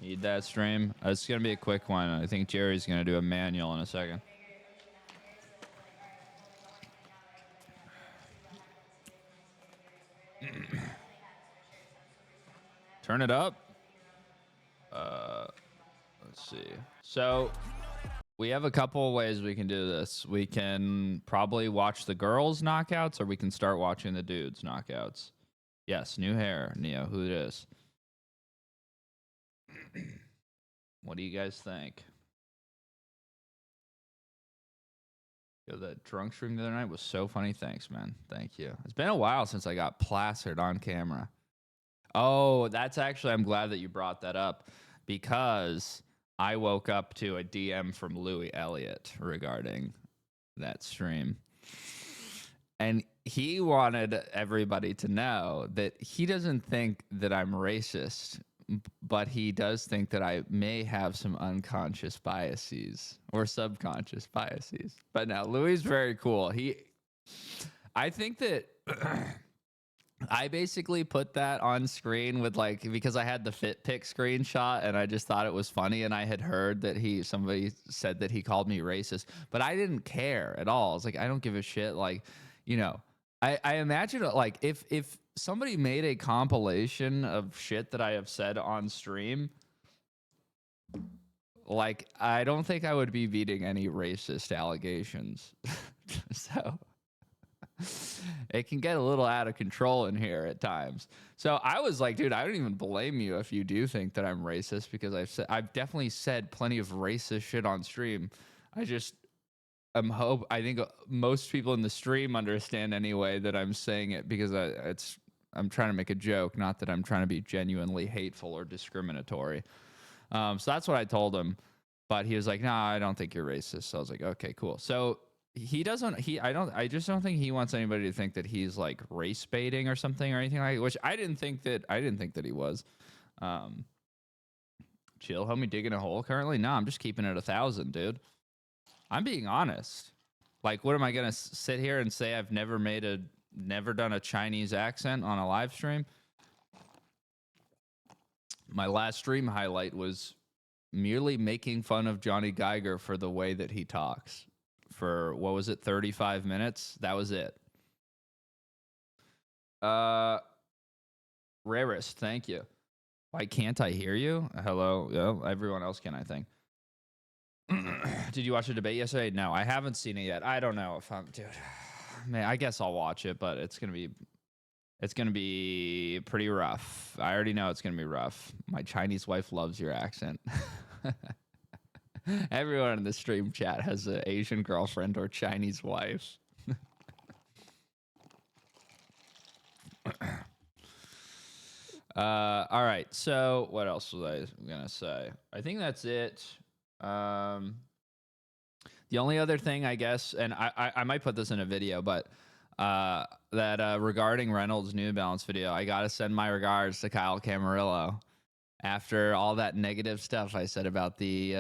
Need that stream. It's gonna be a quick one. I think Jerry's gonna do a manual in a second. Turn it up. Let's see. So we have a couple of ways we can do this. We can probably watch the girls' knockouts, or we can start watching the dudes' knockouts. Yes, new hair, Neo. Who it is? What do you guys think? Yo, that drunk stream the other night was so funny. Thanks, man. Thank you. It's been a while since I got plastered on camera. Oh, that's actually, I'm glad that you brought that up because I woke up to a DM from Louis Elliott regarding that stream. And he wanted everybody to know that he doesn't think that I'm racist, but he does think that I may have some unconscious biases or subconscious biases. But now Louis is very cool. I think that I basically put that on screen with like, because I had the fit pick screenshot and I just thought it was funny, and I had heard that somebody said that he called me racist, but I didn't care at all. I was like, I don't give a shit. Like, you know, I imagine like if somebody made a compilation of shit that I have said on stream, like, I don't think I would be beating any racist allegations. So it can get a little out of control in here at times. So I was like, dude, I don't even blame you if you do think that I'm racist, because I've definitely said plenty of racist shit on stream. I think most people in the stream understand anyway that I'm saying it because I'm trying to make a joke, not that I'm trying to be genuinely hateful or discriminatory. So that's what I told him, but he was like, "Nah, I don't think you're racist." So I was like, "Okay, cool." So I just don't think he wants anybody to think that he's like race baiting or something or anything like, which I didn't think that he was. Um, Chill, homie, digging a hole currently? No, I'm just keeping it 1,000, dude. I'm being honest. Like, what am I gonna sit here and say I've never done a Chinese accent on a live stream? My last stream highlight was merely making fun of Johnny Geiger for the way that he talks for, what was it, 35 minutes? That was it. Rarest, thank you. Why can't I hear you? Hello? Yeah, everyone else can, I think. Did you watch the debate yesterday? No, I haven't seen it yet. I don't know if I'm, dude. Man, I guess I'll watch it, but it's gonna be pretty rough. I already know it's gonna be rough. My Chinese wife loves your accent. Everyone in the stream chat has an Asian girlfriend or Chinese wife. All right. So what else was I gonna say? I think that's it. The only other thing, I guess, and I might put this in a video, but that regarding Reynolds' New Balance video, I gotta send my regards to Kyle Camarillo. After all that negative stuff I said about the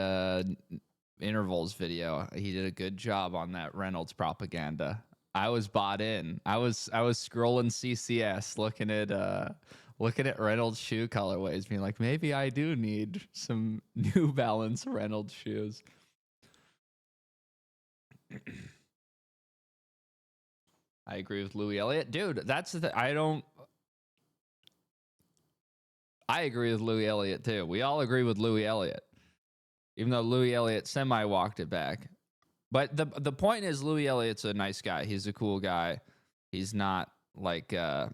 intervals video, he did a good job on that Reynolds propaganda. I was bought in. I was scrolling CCS, looking at Reynolds shoe colorways, being like, maybe I do need some New Balance Reynolds shoes. I agree with Louis Elliott. Dude, that's the I agree with Louis Elliott too. We all agree with Louis Elliott. Even though Louis Elliott semi walked it back. But the point is, Louis Elliott's a nice guy. He's a cool guy. He's not like I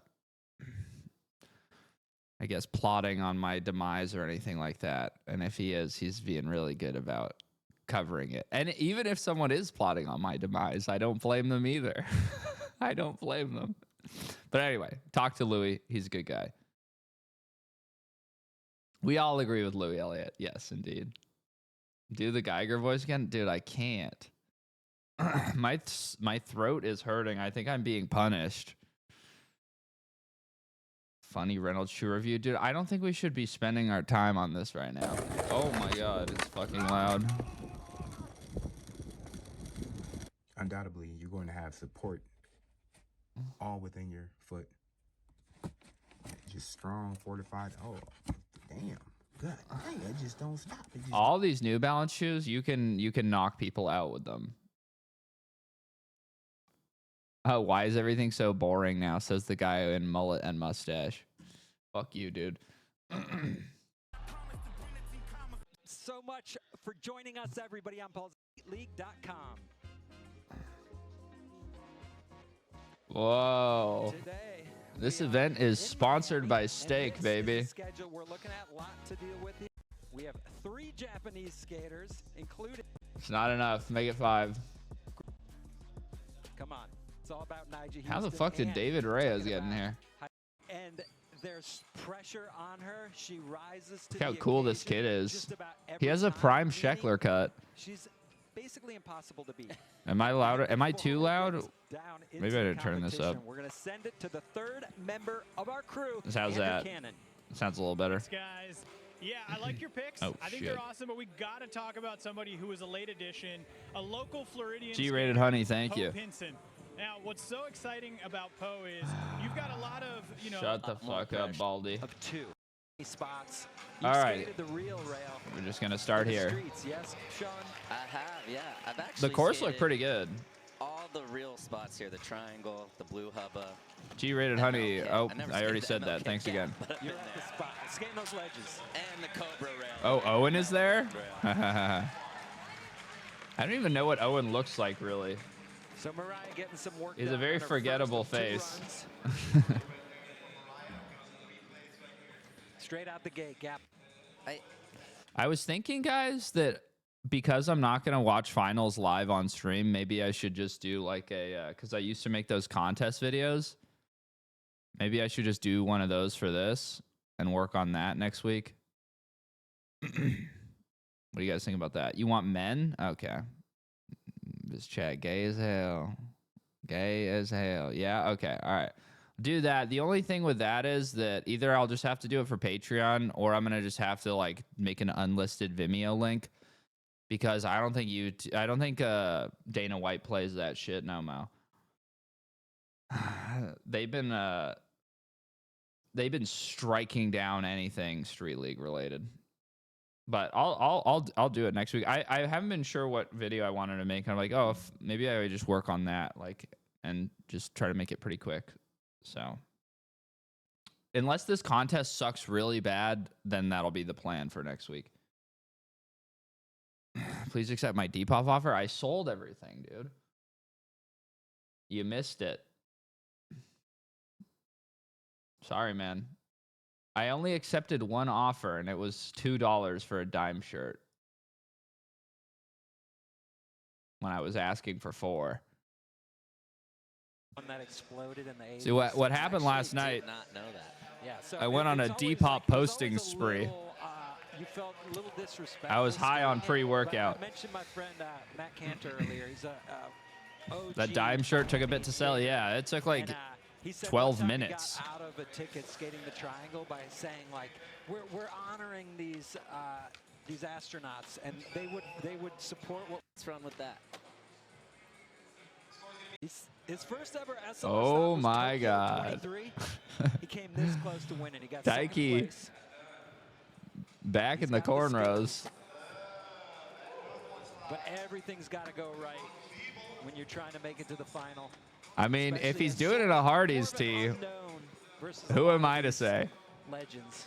guess plotting on my demise or anything like that. And if he is, he's being really good about covering it. And even if someone is plotting on my demise, I don't blame them either. I don't blame them. But anyway, talk to Louis. He's a good guy. We all agree with Louis Elliott. Yes, indeed. Do the Geiger voice again? Dude, I can't. my throat is hurting. I think I'm being punished. Funny Reynolds shoe review. Dude, I don't think we should be spending our time on this right now. Oh my god, it's fucking loud. Undoubtedly, you're going to have support all within your foot. Just strong, fortified. Oh, damn. God dang, it just don't stop. It just All these New Balance shoes, you can knock people out with them. Oh, why is everything so boring now? Says the guy in mullet and mustache. Fuck you, dude. So much for joining us, everybody, on PulseLeague.com. Whoa. Today, This we are event is in sponsored Miami, by and steak, this is baby. the schedule we're looking at. Lot to deal with here. We have 3 Japanese skaters, including. It's not enough. Make it 5. Come on, it's all about Nyjah How the Houston, fuck did and David Reyes talking get in about here? And there's pressure on her. She rises to Look how the cool this occasion kid is. just about He every has a time, prime meaning Sheckler cut. She's basically impossible to beat. Am I louder? Am I too loud? Down Maybe into I the didn't turn this up. competition. We're gonna send it to the 3rd member of our crew. How's Andrew that? Cannon. Sounds a little better. Thanks, guys. Yeah, I like your picks. Oh, I think shit. they're awesome, but we got to talk about somebody who is a late addition, a local Floridian. G-rated skater, honey, thank Poe you. Pinson. Now, what's so exciting about Poe is you've got a lot of, Shut the fuck up, Baldy. Of 2 spots. You All right. skated the real rail. We're just gonna start in the here. Streets. Yes, Sean. I have, yeah. I've actually The course skated looked pretty good. all the real spots here, the triangle, the blue hubba. G-rated honey. MLK. Oh, never I already skated said that. MLK, Thanks yeah, again. but I've You're been at there. the spot. Skating those ledges. And the Cobra rail. Oh, Owen is there? Rail. I don't even know what Owen looks like, really. So Mariah getting some work. He's a done very on her forgettable first of 2 face. runs. Straight out the gate, gap. I was thinking, guys, that because I'm not going to watch finals live on stream, maybe I should just do like a, because I used to make those contest videos. Maybe I should just do one of those for this and work on that next week. What do you guys think about that? You want men? Okay. This chat gay as hell. Gay as hell. Yeah, okay. All right. Do that. The only thing with that is that either I'll just have to do it for Patreon or I'm gonna just have to like make an unlisted Vimeo link because I don't think Dana White plays that shit no mo. They've been striking down anything Street League related. But I'll do it next week. I haven't been sure what video I wanted to make. I'm like, oh, maybe I would just work on that like and just try to make it pretty quick. So, unless this contest sucks really bad, then that'll be the plan for next week. Please accept my Depop offer. I sold everything, dude. You missed it. Sorry, man. I only accepted one offer, and it was $2 for a dime shirt. When I was asking for 4. One that exploded in the 80s. See what happened last night? Did not know that. Yeah, so I went on a it's always Depop like- there's posting always a spree. little, you felt a little disrespectful. I was high on skating, pre-workout. but I mentioned my friend Matt Cantor earlier. He's a OG That dime shirt took a bit to sell. skater. Yeah, it took like And, he said 12 one time he minutes. got out of a ticket skating the triangle by saying like, we're honoring these astronauts, and they would support what. What's wrong with that? His first ever SLS stop Oh was my Tokyo God. 23. He came this close to winning. He got Daiki. second place. Back in the He's got the cornrows. But everything's got to go right when you're trying to make it to the final. I mean, if Especially he's in doing it a more Hardee's of an tee, unknown versus a who lot am of I to these say? Legends.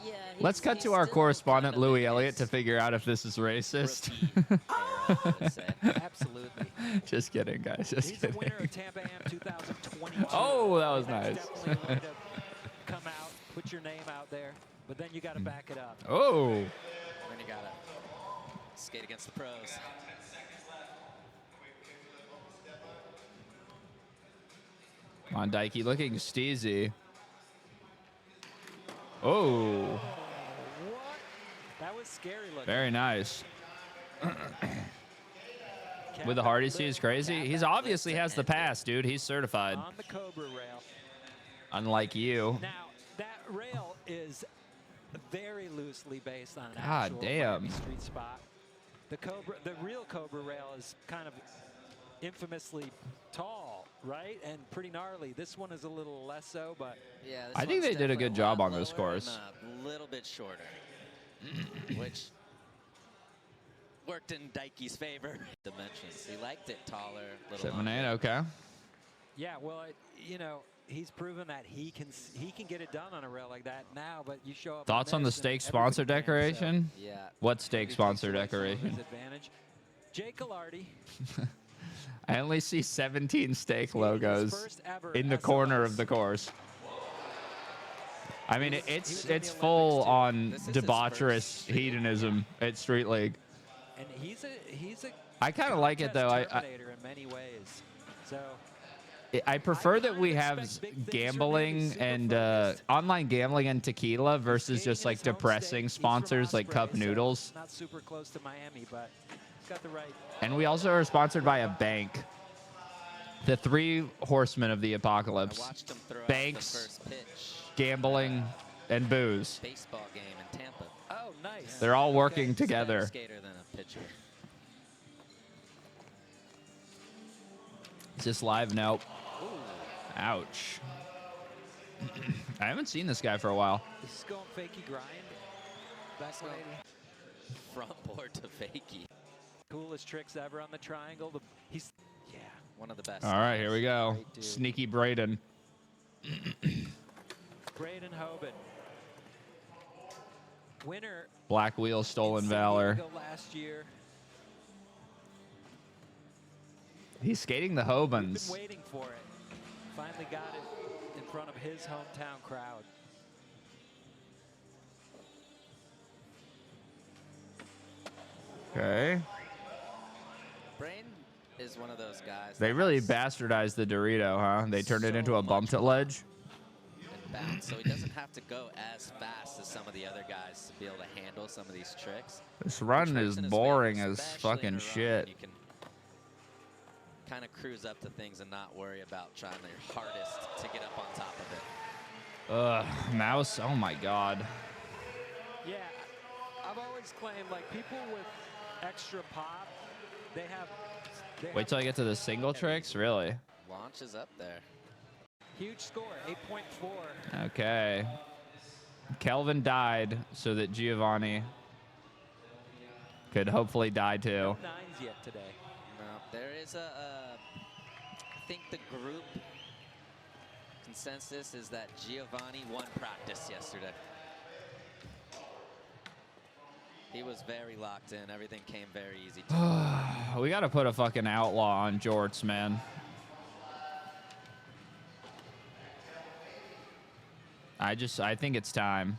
Yeah. Let's cut to our correspondent, Louis Elliott, to figure out if this is racist. Absolutely. Just kidding, guys. Just He's the kidding. winner of Tampa Am 2022. Oh, that was That's nice. definitely a way to come out, put your name out there, but then you got to back it up. Oh, Then you gotta skate against the pros. come on, Daiki, looking steezy. Oh, What? That was scary looking. very nice. Cat With the that Hardee's tee lives is crazy. Cat He's that obviously lives has the and pass, dude. He's certified. on the Cobra rail. Unlike you. Now, that rail is very loosely based on an God actual damn. Miami street spot. The real Cobra rail is kind of infamously tall, right? And pretty gnarly. This one is a little less so, but Yeah. This I think one's they did a definitely good job lot on this lower course. and, little bit shorter, which worked in Dikey's favor. Dimensions. He liked it taller, little 7'8", okay. Yeah, well, you know, he's proven that he can get it done on a rail like that now. But you show up. Thoughts on the steak sponsor decoration? Yeah. What steak maybe sponsor takes away some of decoration? his advantage. Jake Gallardi. I only see 17 steak skating his logos first ever in the corner of SLS. the course. I mean, He was in it's the Olympics, full too. on This is his debaucherous first street hedonism at Street League. And he's a I kind of like it though. Terminator in many ways. So I prefer that kinda we have expect big things from him. He's gambling super and focused. online gambling and tequila versus skating just in like his home depressing state. He's from sponsors like Cup Osprey, so Noodles. Not super close to Miami, but he's got the right. And we also are sponsored by a bank. The three horsemen of the I apocalypse: watched him throw Banks, out the first pitch. gambling, and booze. Baseball game in Tampa. Oh, nice. They're all working Okay. together. Better skater than a pitcher. Is this live? Nope. Ouch. I haven't seen this guy for a while. This is going fakey grind. Back So- 180. Front board to fakie. Coolest tricks ever on the triangle. He's yeah. One of the best. All right, here we go. Great dude. Sneaky Braden. Braden Hoban. Winner. Black Wheel, Stolen in San Valor. Diego last year. He's skating the We've Hobans. been waiting for it. Finally got it in front of his hometown crowd. Okay. Brain is one of those guys. They that really has bastardized the Dorito, huh? They turned it so into a bump much to ledge. and bounce, so he doesn't have to go as fast as some of the other guys to be able to handle some of these tricks. This Which run works is in his boring favor, as especially in fucking a run shit. when you can kind of cruise up to things and not worry about trying your hardest to get up on top of it. Ugh, mouse. Oh my god. Yeah, I've always claimed like people with extra pop, they have. Wait till I get to the single tricks? Really? Launch is up there. Huge score, 8.4. Okay. Kelvin died so that Giovanni could hopefully die too. No nines yet today. No, there is I think the group consensus is that Giovanni won practice yesterday. He was very locked in. Everything came very easy to him. We gotta put a fucking outlaw on Jorts, man. I think it's time.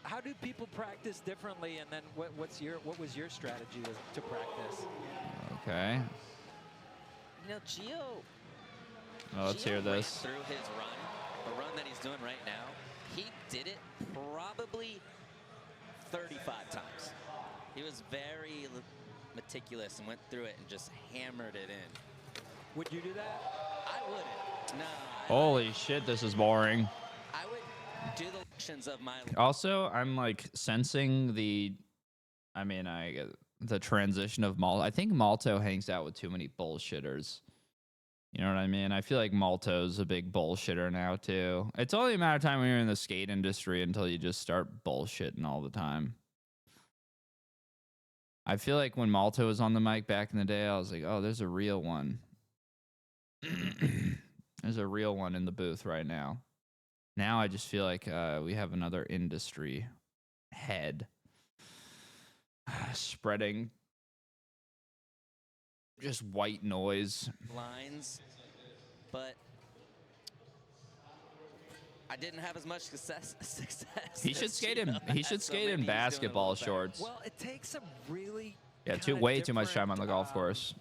How do people practice differently? And then what was your strategy to practice? Okay. You know, Gio. Well, let's Gio hear ran this. Through his run, the run that he's doing right now, he did it probably 35 times. He was very meticulous and went through it and just hammered it in. Would you do that? I wouldn't. No. Holy shit, this is boring. I would do the actions of my. Also, I'm like sensing the transition of Malto. I think Malto hangs out with too many bullshitters. You know what I mean? I feel like Malto's a big bullshitter now too. It's only a matter of time when you're in the skate industry until you just start bullshitting all the time. I feel like when Malto was on the mic back in the day, I was like, oh, there's a real one. There's a real one in the booth right now. Now I just feel like we have another industry head spreading just white noise. Lines, but I didn't have as much success. He should as skate in. Gio He had, should so skate maybe in he's doing a basketball little better. shorts. Well, it takes a really Yeah, kinda way too much time on the different, golf course.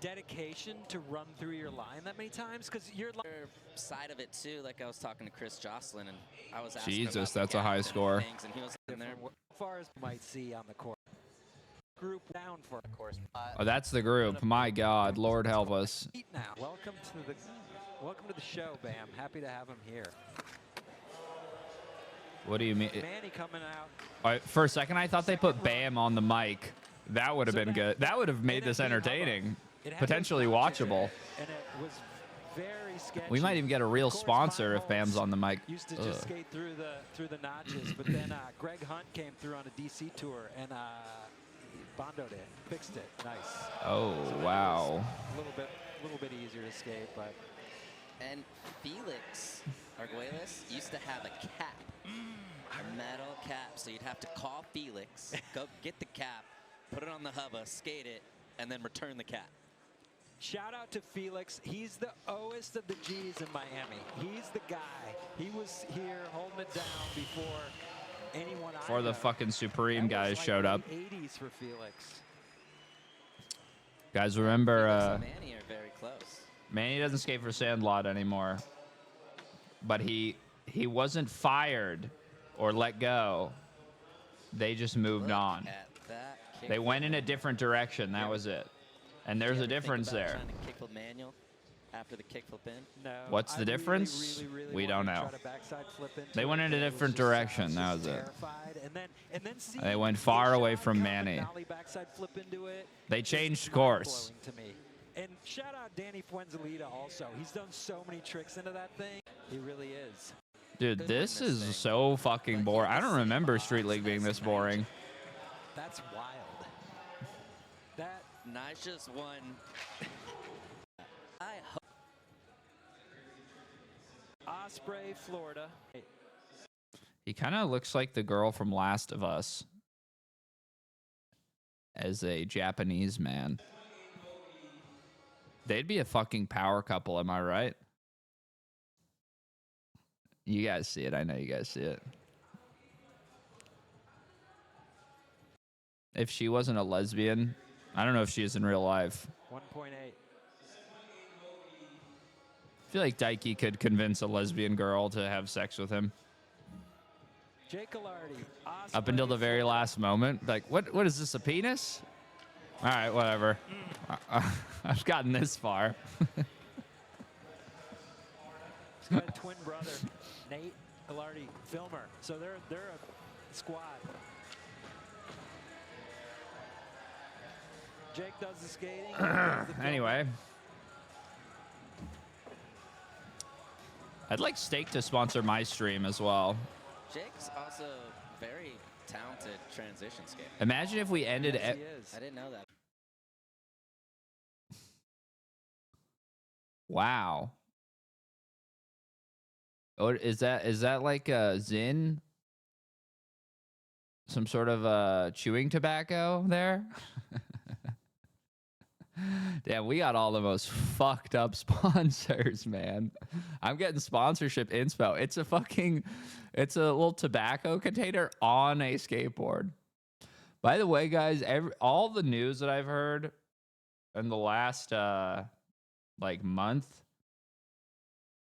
dedication to run through your line that many times because you're like. Other side of it too, like I was talking to Chris Jocelyn and I was asking Jesus, about the that's a high gap and score. things, and he was in there. As far as might see on the court. Group down for a course. Oh, that's the group. My God, Lord help us. Now, welcome to the show, Bam. Happy to have him here. What do you mean? Manny coming out. All right, for a second, I thought they put Bam on the mic. That would have been good. That would have made this entertaining, It had potentially those notches in watchable. it, and it was very sketchy. We might even get a real Of course, sponsor if Feinholz Bam's on the mic. Used to Ugh. just skate through the notches, but then Greg Hunt came through on a DC tour and bondoed it, fixed it. Nice. Oh, So that wow. was a little bit easier to skate, but And Felix Arguelles used to have a cap, a metal cap. So you'd have to call Felix, go get the cap, put it on the hubba, skate it, and then return the cap. shout out to Felix. He's the O-est of the G's in Miami. He's the guy. He was here holding it down before anyone. Before the fucking Supreme That was guys like showed up. late 80s for Felix. Guys, remember, Felix and Manny are very close. Manny doesn't skate for Sandlot anymore. But he wasn't fired or let go. They just moved Look on. at that They kickflip. went in a different direction. That was it. And there's You a ever think difference about there. Trying to kickflip manual after the kickflip in. No. What's the I difference? Really We wanted don't to know. try to backside flip into They it, went in a but it was different just- I direction. was That just was it. terrified. And then see, They went his far away shot from come Manny. and nollie backside flip into it They is changed course. mind-blowing to me. And shout out Danny Fuenzalida also. He's done so many tricks into that thing. He really is. Dude, Good this win this is thing. so fucking But boring. yeah, I don't the remember same Street League being box, this that's boring. That's wild. That Nige just won. I hope. Osprey, Florida. He kind of looks like the girl from Last of Us as a Japanese man. They'd be a fucking power couple, am I right? You guys see it. I know you guys see it. If she wasn't a lesbian, I don't know if she is in real life. 1.8. I feel like Daiki could convince a lesbian girl to have sex with him. Jake Alardi. Up until the very last moment. Like, what is this, a penis? All right, whatever. I've gotten this far. He's got a twin brother, Nate Alardi, filmer. So they're a squad. Jake does the skating. Nate does the filming. Anyway. I'd like Steak to sponsor my stream as well. Jake's also very talented transition skater. Imagine if we ended... Yes, he is. I didn't know that. Wow. Oh, is that like a Zin? Some sort of chewing tobacco there? Damn, we got all the most fucked up sponsors, man. I'm getting sponsorship inspo. It's a little tobacco container on a skateboard. By the way, guys, all the news that I've heard in the last like month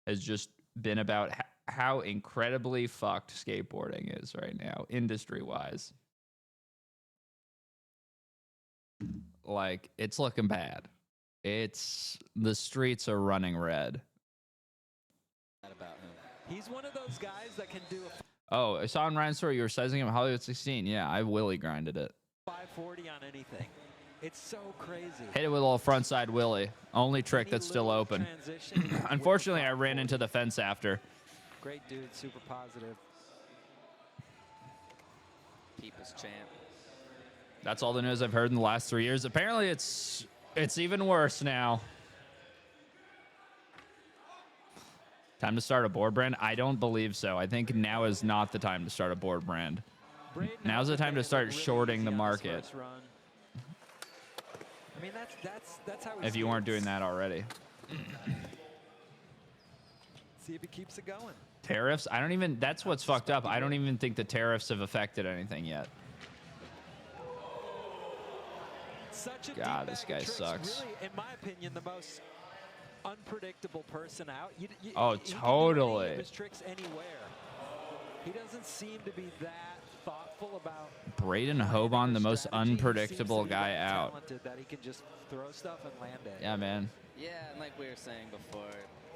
has just been about how incredibly fucked skateboarding is right now, industry-wise. Like, it's looking bad. The streets are running red. That about him. He's one of those guys that can do a Oh, I saw on Ryan's story you were sizing him Hollywood 16. Yeah, I willy grinded it. 540 on anything. It's so crazy. Hit it with a little frontside willy. Only trick Any that's still little open. transition with the Unfortunately, I ran 540. into the fence after. Great dude, super positive. People's champ. That's all the news I've heard in the last 3 years. Apparently, it's even worse now. Time to start a board brand? I don't believe so. I think now is not the time to start a board brand. Braden Now's the Elton time to made it start look really shorting the easy on his market. first run. I mean, that's how he If you weren't doing skates. that already. See if he keeps it going. Tariffs? That's what's fucked up. I don't even think the tariffs have affected anything yet. Such a God, deep this bag guy of tricks. sucks. Really, in my opinion, the most unpredictable person out. Oh, he can do any totally. of his tricks anywhere. He doesn't seem to be that thoughtful about Braden planning Hoban, or the most strategy. He seems to unpredictable be guy that out. talented that he can just throw stuff and land it. Yeah, man. Yeah, and like we were saying before,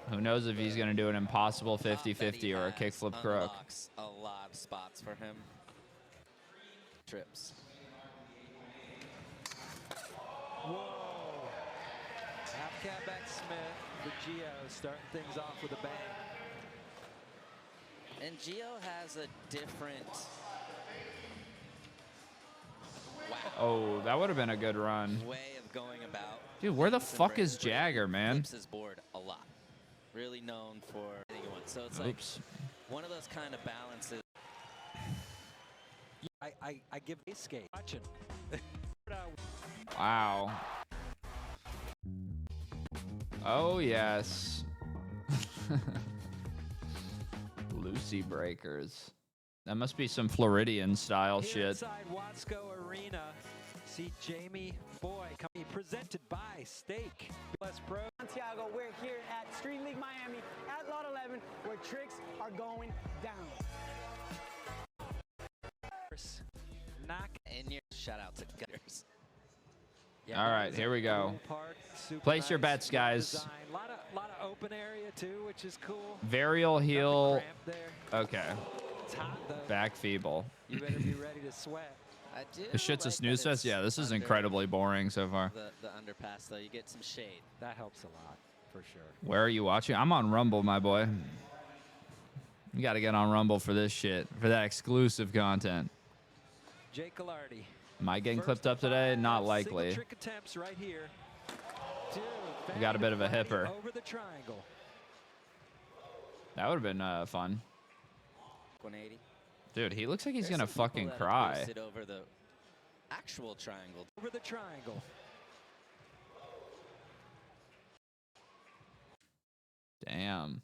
Who knows if he's going to do an impossible thought that he 50-50 or a has kickflip crook. unlocks a lot of spots for him. Trips. Whoa. Half cab back Smith. for Gio, starting things off with a bang. And Gio has a different. Wow. Oh, that would have been a good run. Way of going about. Dude, where the things and fuck is Brady Jagger, man? Flips his board a lot. Really known for everything he wants. So it's like Oops. one of those kind of balances. I give a skate. Watching. Wow. Oh, yes. Lucy breakers. That must be some Floridian style Here shit. inside Watsco Arena, see Jamie Foy coming, presented by Steak Plus Pro. Santiago, we're here at Street League Miami at Lot 11 where tricks are going down. Knock in your shout out to Gutters. All right, here we go. Park, Place your nice, bets, guys. design. Lot of open area too, which is cool. Varial Nothing heel. cramped there. Okay. It's hot though. Back feeble. You better be ready to sweat. I do. This shit's a like snooze that fest. it's Yeah, this is under incredibly boring so far. The underpass though, you get some shade. That helps a lot, for sure. Where are you watching? I'm on Rumble, my boy. You got to get on Rumble for this shit, for that exclusive content. Jake Gallardi. Am I getting First clipped up today? five Not single likely. Trick attempts right here. Dude, We got a bit of a Fanny hipper. Over the triangle. That would have been fun. 180. Dude, he looks like he's There's going to some people fucking that have cry. boosted over the actual triangle. Over the triangle. Damn.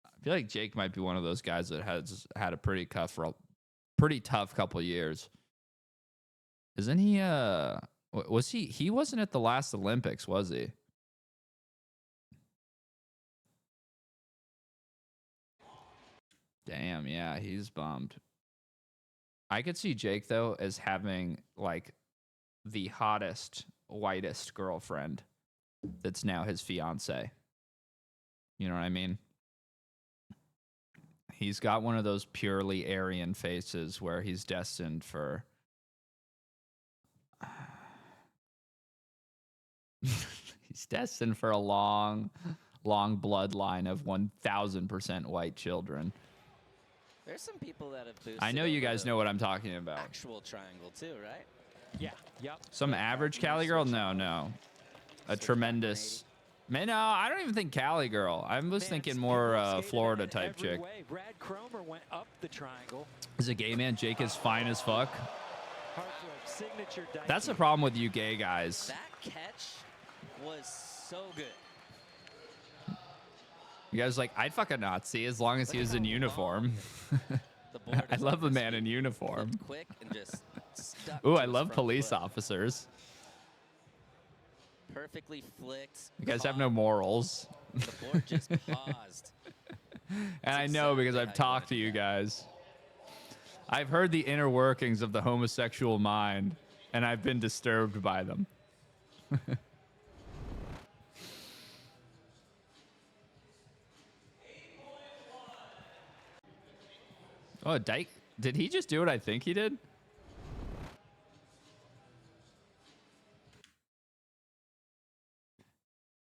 I feel like Jake might be one of those guys that has had a pretty tough couple years. Isn't he was he wasn't at the last Olympics, was he? Damn, yeah, he's bummed. I could see Jake though as having like the hottest, whitest girlfriend that's now his fiance. You know what I mean? He's got one of those purely Aryan faces where he's destined for he's destined for a long bloodline of 1000% white children. There's some people that have boosted. I know you over guys the know what I'm talking about. Actual triangle too, right? Yeah. Yep. Some average Cali girl? No. A tremendous. Man, no, I don't even think Cali girl. I was thinking more Florida type chick. Brad Cromer went up the triangle. As a gay man, Jake is fine as fuck. Hard flip, signature Dike. That's the problem with you gay guys. That catch was so good. You guys like, I'd fuck a Nazi as long as he was in uniform. The board I is love a over man his in feet, uniform. flipped quick and just stuck Ooh, to I his love front police foot. officers. Perfectly flicked. You guys have no caught. morals. The board just paused. And I know because exactly I've how you talked wanna to do you that. guys. I've heard the inner workings of the homosexual mind, and I've been disturbed by them. Oh, Dyke, did he just do what I think he did?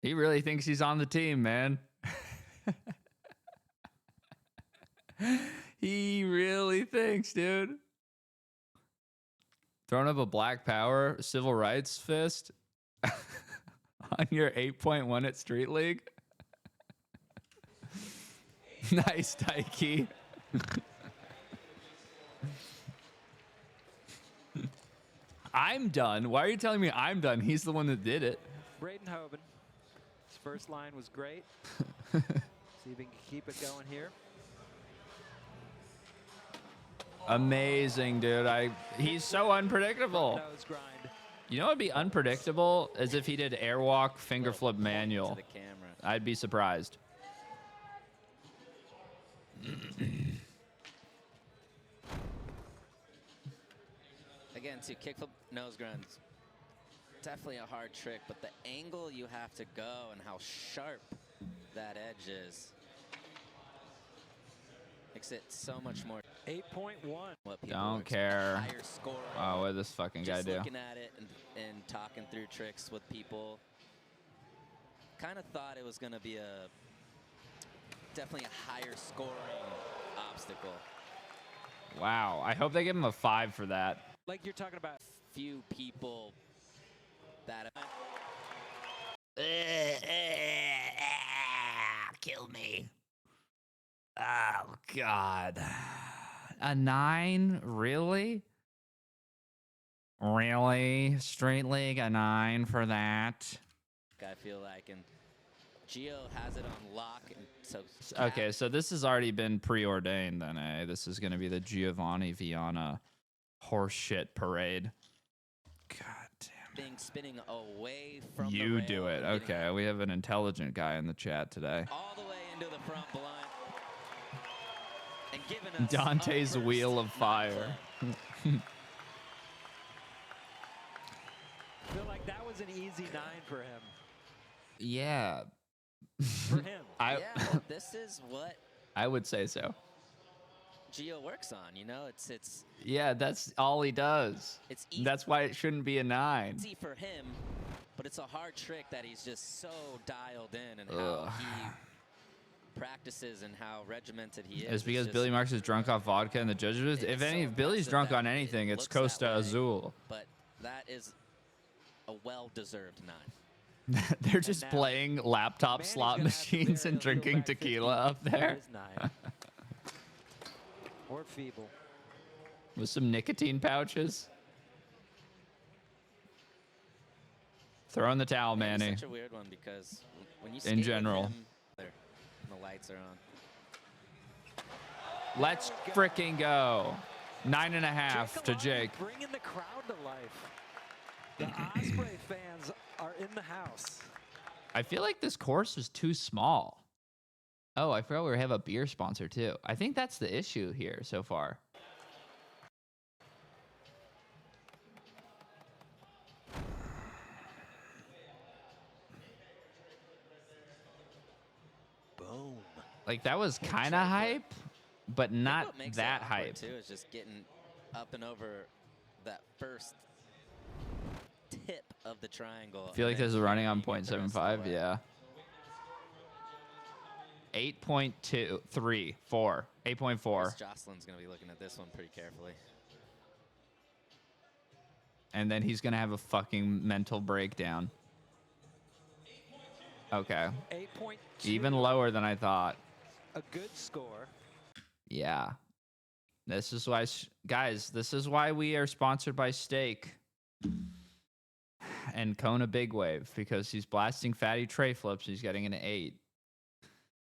He really thinks he's on the team, man. He really thinks, dude. Throwing up a Black Power civil rights fist on your 8.1 at Street League. Nice, Dikey. I'm done. Why are you telling me I'm done? He's the one that did it. Braden Hoban. His first line was great. See if he can keep it going here. Amazing, dude. He's so unpredictable. Nose grind. You know what would be unpredictable? As if he did airwalk, finger flip manual. To the camera. I'd be surprised. Again, too, kickflip nose grunts. Definitely a hard trick, but the angle you have to go and how sharp that edge is makes it so much more. 8.1. What people Don't expect. care. Higher score. Oh, what did this fucking guy Just do? looking at it and talking through tricks with people. kind of thought it was going to be definitely a higher scoring obstacle. Wow. I hope they give him a 5 for that. Like you're talking about. Few people that Kill me. Oh, God. A 9? Really? Really? Straight League, a 9 for that? I feel like, and Gio has it on lock. And so Okay, so this has already been preordained then, eh? This is going to be the Giovanni Viana horseshit parade. God damn. Spinning away from You the do rail it. and getting Okay, we have an intelligent guy in the chat today. all the way into the front blunt. And giving us Dante's a first Wheel of nine Fire. play. I feel like that was an easy 9 for him. Yeah. For him. I Yeah, well, this is what I would say so. Gio works on. You know, it's Yeah, that's all he does. easy. That's why it shouldn't be a 9. Easy for him, but it's a hard trick that he's just so dialed in and how Ugh. he practices and how regimented he is. It's because just- Billy Marks is drunk off vodka and the judges. It If is so if Billy's impressive drunk that on it anything, it's looks that Costa way. Azul. But that is a well-deserved 9. They're just now, playing laptop Manny's slot gonna have to machines bury and a little drinking back 50 tequila up for there his 9. Or feeble. with some nicotine pouches. Throw in the towel, Man, Manny. it's such a weird one because when you In skate with general. him, there, and the lights are on. Let's freaking go. 9.5 to Alani Jake. Bringing the crowd to life. The Osprey fans are in the house. I feel like this course is too small. Oh, I forgot we have a beer sponsor too. I think that's the issue here so far. Boom. Like that was kind of hype, but I think not what makes that it awkward, hype. too, is just getting up and over that first tip of the triangle. I feel like and this is then running on carrying it the rest of the 0.75. way. Yeah. 8.2, 4, 8.4. Chris Jocelyn's going to be looking at this one pretty carefully. And then he's going to have a fucking mental breakdown. Okay. 8.2. Even lower than I thought. A good score. Yeah. This is why, guys, this is why we are sponsored by Steak and Kona Big Wave, because he's blasting fatty tray flips. He's getting an 8.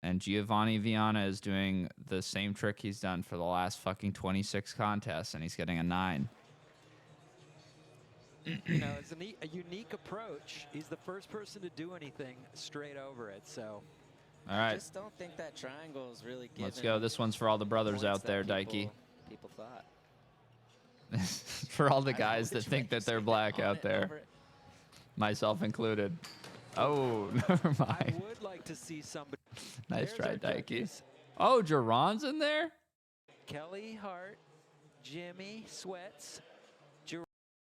And Giovanni Viana is doing the same trick he's done for the last fucking 26 contests, and he's getting a 9. You know, it's a unique approach. He's the first person to do anything straight over it. So All right, Just don't think that triangle is really giving let's go. This one's for all the brothers points out that there, Dikey. People thought. For all the I don't know guys that which think way that you they're say black on out it, there, over it. myself included. Oh, never I mind. would like to see somebody. Nice There's try, our Dikey. judges. Oh, Jerron's in there? Kelly Hart, Jimmy Sweats,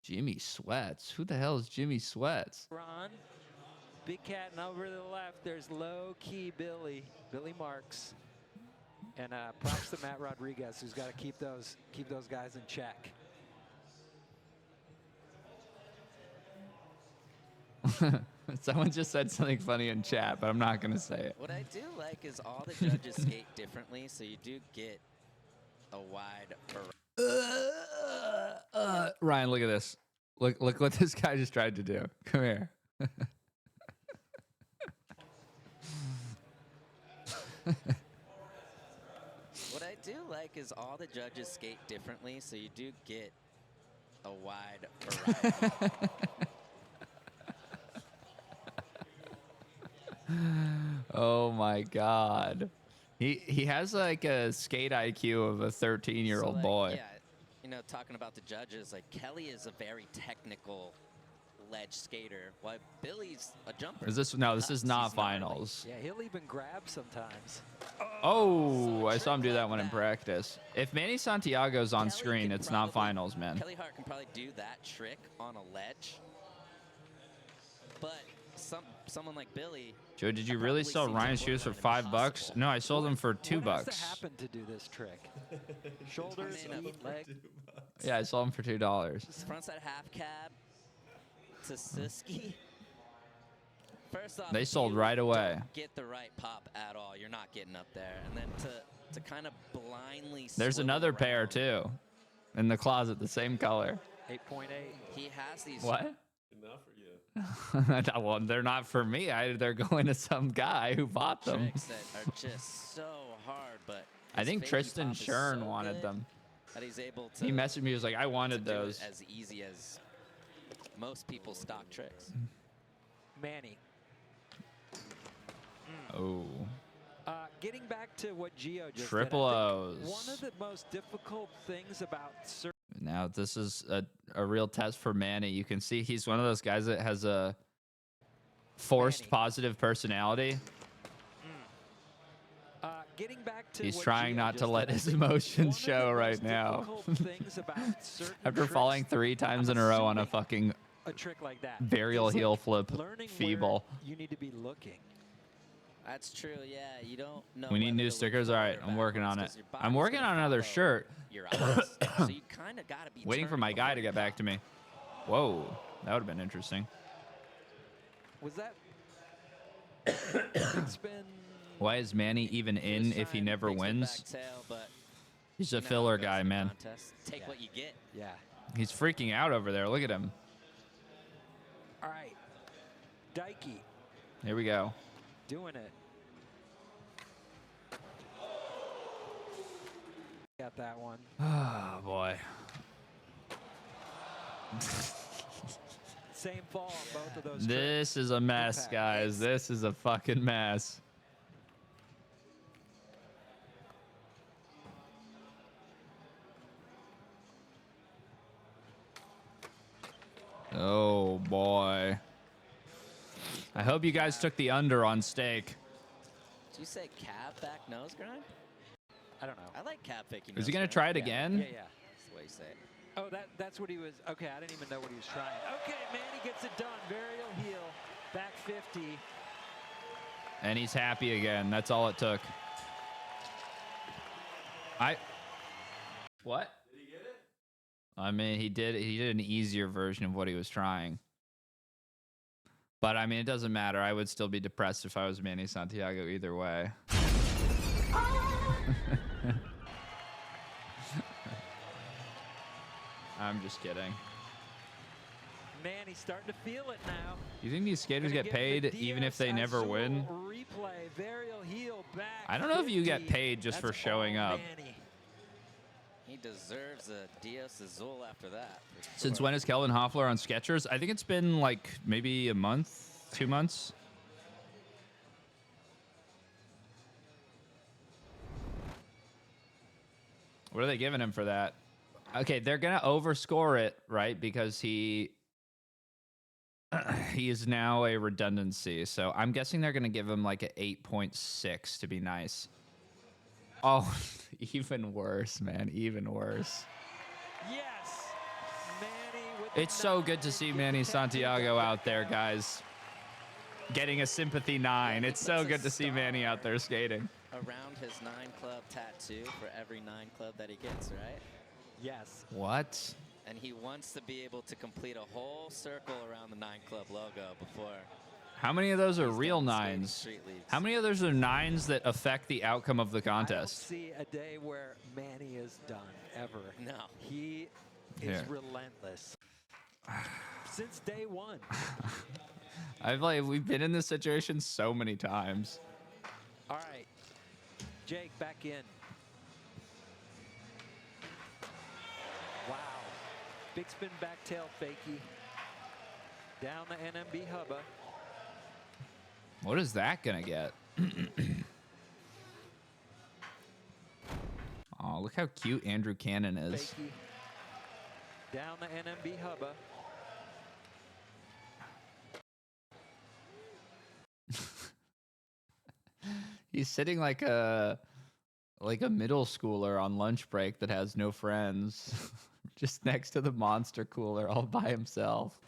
Jimmy Sweats. Who the hell is Jimmy Sweats? Ron, Big Cat, and over to the left, there's low key Billy Marks, and props to Matt Rodriguez, who's got to keep those guys in check. Someone just said something funny in chat, but I'm not going to say it. What I do like is all the judges skate differently, so you do get a wide variety. Ryan, look at this. Look what this guy just tried to do. Come here. What I do like is all the judges skate differently, so you do get a wide variety. Oh my God. He has like a skate IQ of a 13-year-old So, like, boy. Yeah, you know, talking about the judges, like Kelly is a very technical ledge skater, while Billy's a jumper. Is this no? This is He's not gnarly. finals. Yeah, he'll even grab sometimes. Oh, I So saw him do trick that like one in that. practice. If Manny Santiago's on Kelly screen, could it's not probably- finals, man. Kelly Hart can probably do that trick on a ledge, but someone like Billy. Joe, did you That really probably sell seems Ryan's shoes for borderline $5? impossible. No, I sold them for $2 What has to bucks. happen to do this trick? Shoulders, Man, feet, leg, Yeah, I sold them for $2. frontside half cab to Siski. First off, They if sold you right away. don't get the right pop at all, you're not getting up there. And then to kind of blindly There's swivel another pair around, too, in the closet, the same color. 8.8. He has these. What? Enough for you. Well, they're not for me. They're going to some guy who bought them. Tricks that are just so hard, but I his think fakey Tristan pop is Shern so wanted good them. that he's able to. He messaged me. He was like, "I to wanted do it those." as easy as most people's stock tricks. Manny. Oh, Getting back to what Gio just Triple did, I O's. think one of the most difficult things about certain now this is a real test for Manny. You can see he's one of those guys that has a forced Manny. positive personality. getting back to He's what trying Gio not to just let did, I his think emotions one of the show right most now. difficult things about certain After tricks, falling 3 times in a row on a assuming fucking a trick like that, burial is like heel flip learning feeble. where you need to be looking. That's true. Yeah, you don't know. We need whether new to look stickers. All right, forward or I'm working on it. backwards 'cause your I'm body's working gonna on another follow shirt. Your eyes. So you kind of got to be Waiting for turned my guy before to you get back pop. to me. Whoa, that would have been interesting. Was that big spin? Why is Manny even in First if he time, never big spin wins? back tail, but He's you a know how it filler goes guy, in a man. contest. Take what you get. Yeah. He's freaking out over there. Look at him. All right. Dikey Here we go. doing it. Got that one. Oh, boy. Same fall on both of those. This is a mess, Impact. guys. This is a fucking mess. Oh, boy. I hope you guys took the under on steak. Did you say cab back nose grind? I don't know. I like cab faking. Is he nose going to grind. try it again? Yeah, yeah. That's the way you say it. Oh, that's what he was. Okay, I didn't even know what he was trying. Okay, Manny gets it done. Varial heel, back 50. And he's happy again. That's all it took. What? Did he get it? I mean, he did an easier version of what he was trying. But I mean, it doesn't matter. I would still be depressed if I was Manny Santiago either way. I'm just kidding. Manny's starting to feel it now. You think these skaters Gonna get the paid even if they Diaz never Azul win? Replay, varial heel, back I don't know if you get 50. paid just for That's showing all up. Manny. He deserves a Dios Azul after that. for Since sure. when is Kelvin Hoffler on Skechers? I think it's been like maybe a month, 2 months. What are they giving him for that? Okay, they're gonna overscore it, right? Because he is now a redundancy. So I'm guessing they're gonna give him like an 8.6 to be nice. Oh, even worse, man. Even worse. Yes, Manny with It's the so good 9. to see Get the Manny tattoo Santiago back out there, down. guys. Getting a sympathy 9. It's so puts a good to see Manny out there skating. around his 9 club tattoo for every 9 club that he gets, right? Yes. What? And he wants to be able to complete a whole circle around the 9 club logo before. How many of those are he's real done skating nines? street leagues. How many of those are 9s that affect the outcome of the I don't contest? see a day where Manny is done ever. No. He is Yeah. relentless since day one. We've been in this situation so many times. All right, Jake back in. Wow, big spin back tail fakie down the NMB hubba. What is that gonna get? Oh, look how cute Andrew Cannon is. Fakie down the NMB hubba. He's sitting like a middle schooler on lunch break that has no friends, just next to the monster cooler all by himself.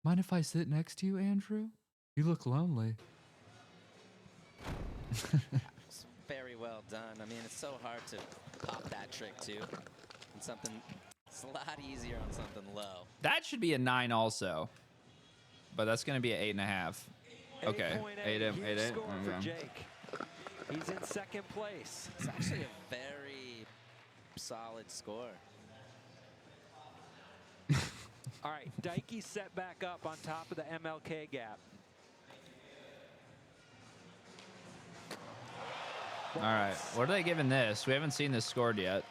Mind if I sit next to you, Andrew? You look lonely. It's very well done. I mean, it's so hard to pop that trick too. And something, it's a lot easier on something low. That should be a 9 also. But that's going to be an 8.5. Okay. 8.8. 8. Huge score for Okay. Jake. He's in second place. It's actually a very solid score. All right, Dikey set back up on top of the MLK gap. All right. What are they giving this? We haven't seen this scored yet.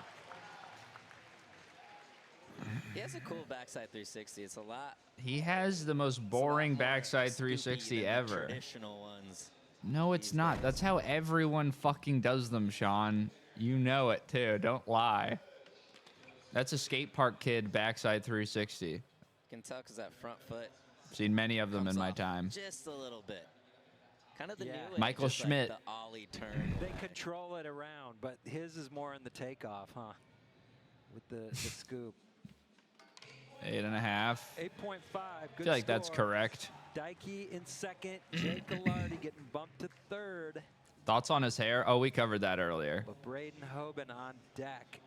He has a cool backside 360. It's a lot. He has the most it's a lot boring more backside scoopy 360 than the ever. Traditional ones. No, it's these not. days. That's how everyone fucking does them, Sean. You know it too. Don't lie. That's a skate park kid backside 360. You can tell because that front foot Seen many of them comes in my off time. just a little bit. Kind of the Yeah. new age, Michael just Schmidt. Like the ollie turn. They control it around, but his is more in the takeoff, huh? With the scoop. 8.5. 8.5. I Good feel like that's score. correct. Dikey in second. Jake Gallardi getting bumped to third. Thoughts on his hair? Oh, we covered that earlier. But Braden Hoban on deck.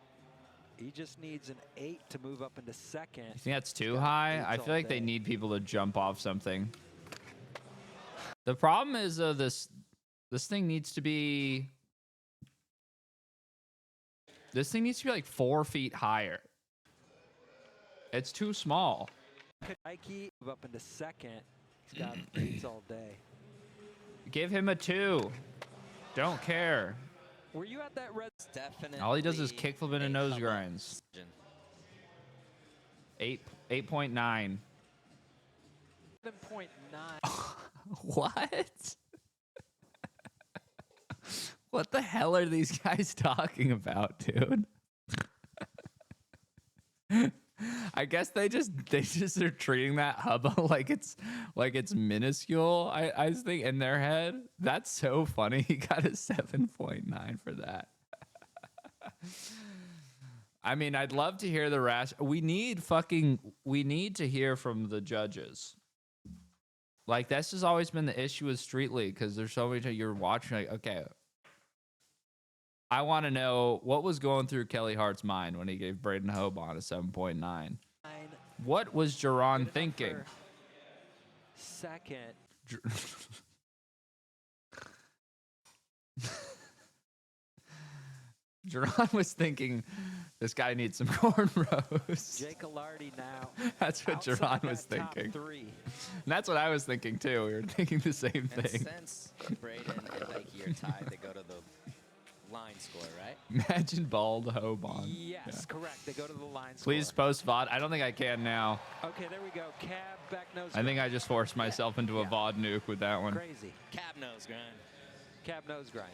He just needs an 8 to move up into second. You think that's too got high? eights I all feel like they day. need people to jump off something. The problem is this thing needs to be like 4 feet higher. It's too small. Dikey move up into second. He's got 8s all day. Give him a 2. Don't care. Were you at that red? Definitely. All he does is kickflip into a nose Hubba grinds. decision. 8.9. 7.9. What? What the hell are these guys talking about, dude? I guess they just are treating that hubba like it's minuscule. I just think in their head that's so funny. He got a 7.9 for that. I mean, I'd love to hear the rest. We need to hear from the judges. Like, this has always been the issue with Street League because there's so many times you're watching, like, okay, I want to know what was going through Kelly Hart's mind when he gave Braden Hoban a 7.9. What was Jaron thinking? Second. Jaron was thinking, this guy needs some cornrows. Jake Gallardi now. That's what outside Jaron was that top thinking. 3. And that's what I was thinking too. We were thinking the same And thing. since Braden and Nike are tied, they go to the line score, right? Imagine bald Hoban. Yes, Yeah. correct. They go to the line Please score. post VOD. I don't think I can now. Okay, there we go. Cab, back nose. I think I just forced myself into a Yeah. VOD nuke with that one. Crazy. Cab nose grind. Cab nose grind.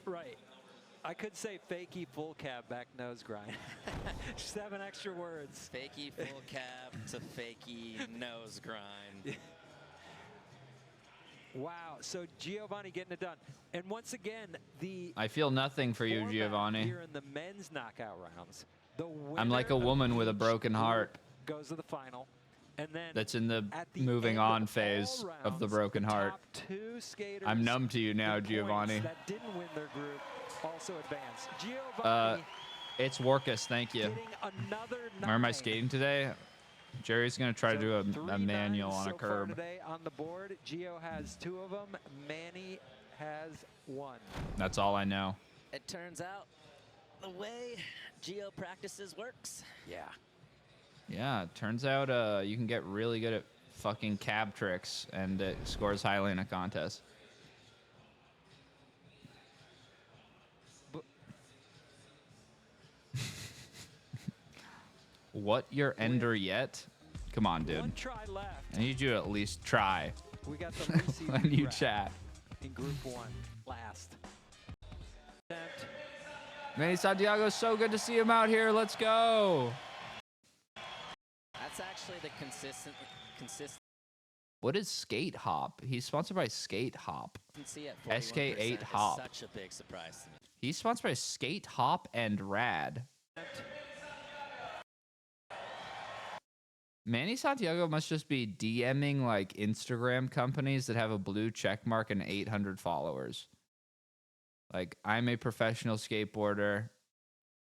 Right. I could say fakey full cab back nose grind. 7 extra words. Fakey full cab to fakey nose grind. Wow. So Giovanni getting it done. And once again, the I feel nothing for you, format Giovanni. here in the men's knockout rounds. The I'm like winner a of woman with a each broken heart group goes to the final. And then that's in the at the moving end on of phase all of the rounds, broken heart. top 2 skaters I'm numb to you now, with points Giovanni. that didn't win their group also advance. Giovanni It's Workus, thank you. getting another 9. Where am I skating today? Jerry's gonna try to do So a 3 manual nines on a so far curb. today on the board. Gio has 2 of them. Manny has 1. That's all I know. It turns out the way Geo practices works. Yeah. Yeah, it turns out you can get really good at fucking cab tricks and it scores highly in a contest. But What, your ender yet? Come on, dude. 1 try left. I need you to at least try We got the Lucy when you wrap chat. in Group 1 last. Attempt. Manny Santiago, so good to see him out here. Let's go. That's actually the consistency What is Skate Hop? He's sponsored by Skate Hop. at 41% SK8 is Hop. such a big surprise to me. He's sponsored by Skate Hop and Rad. Manny Santiago must just be DMing like Instagram companies that have a blue check mark and 800 followers. Like, I'm a professional skateboarder.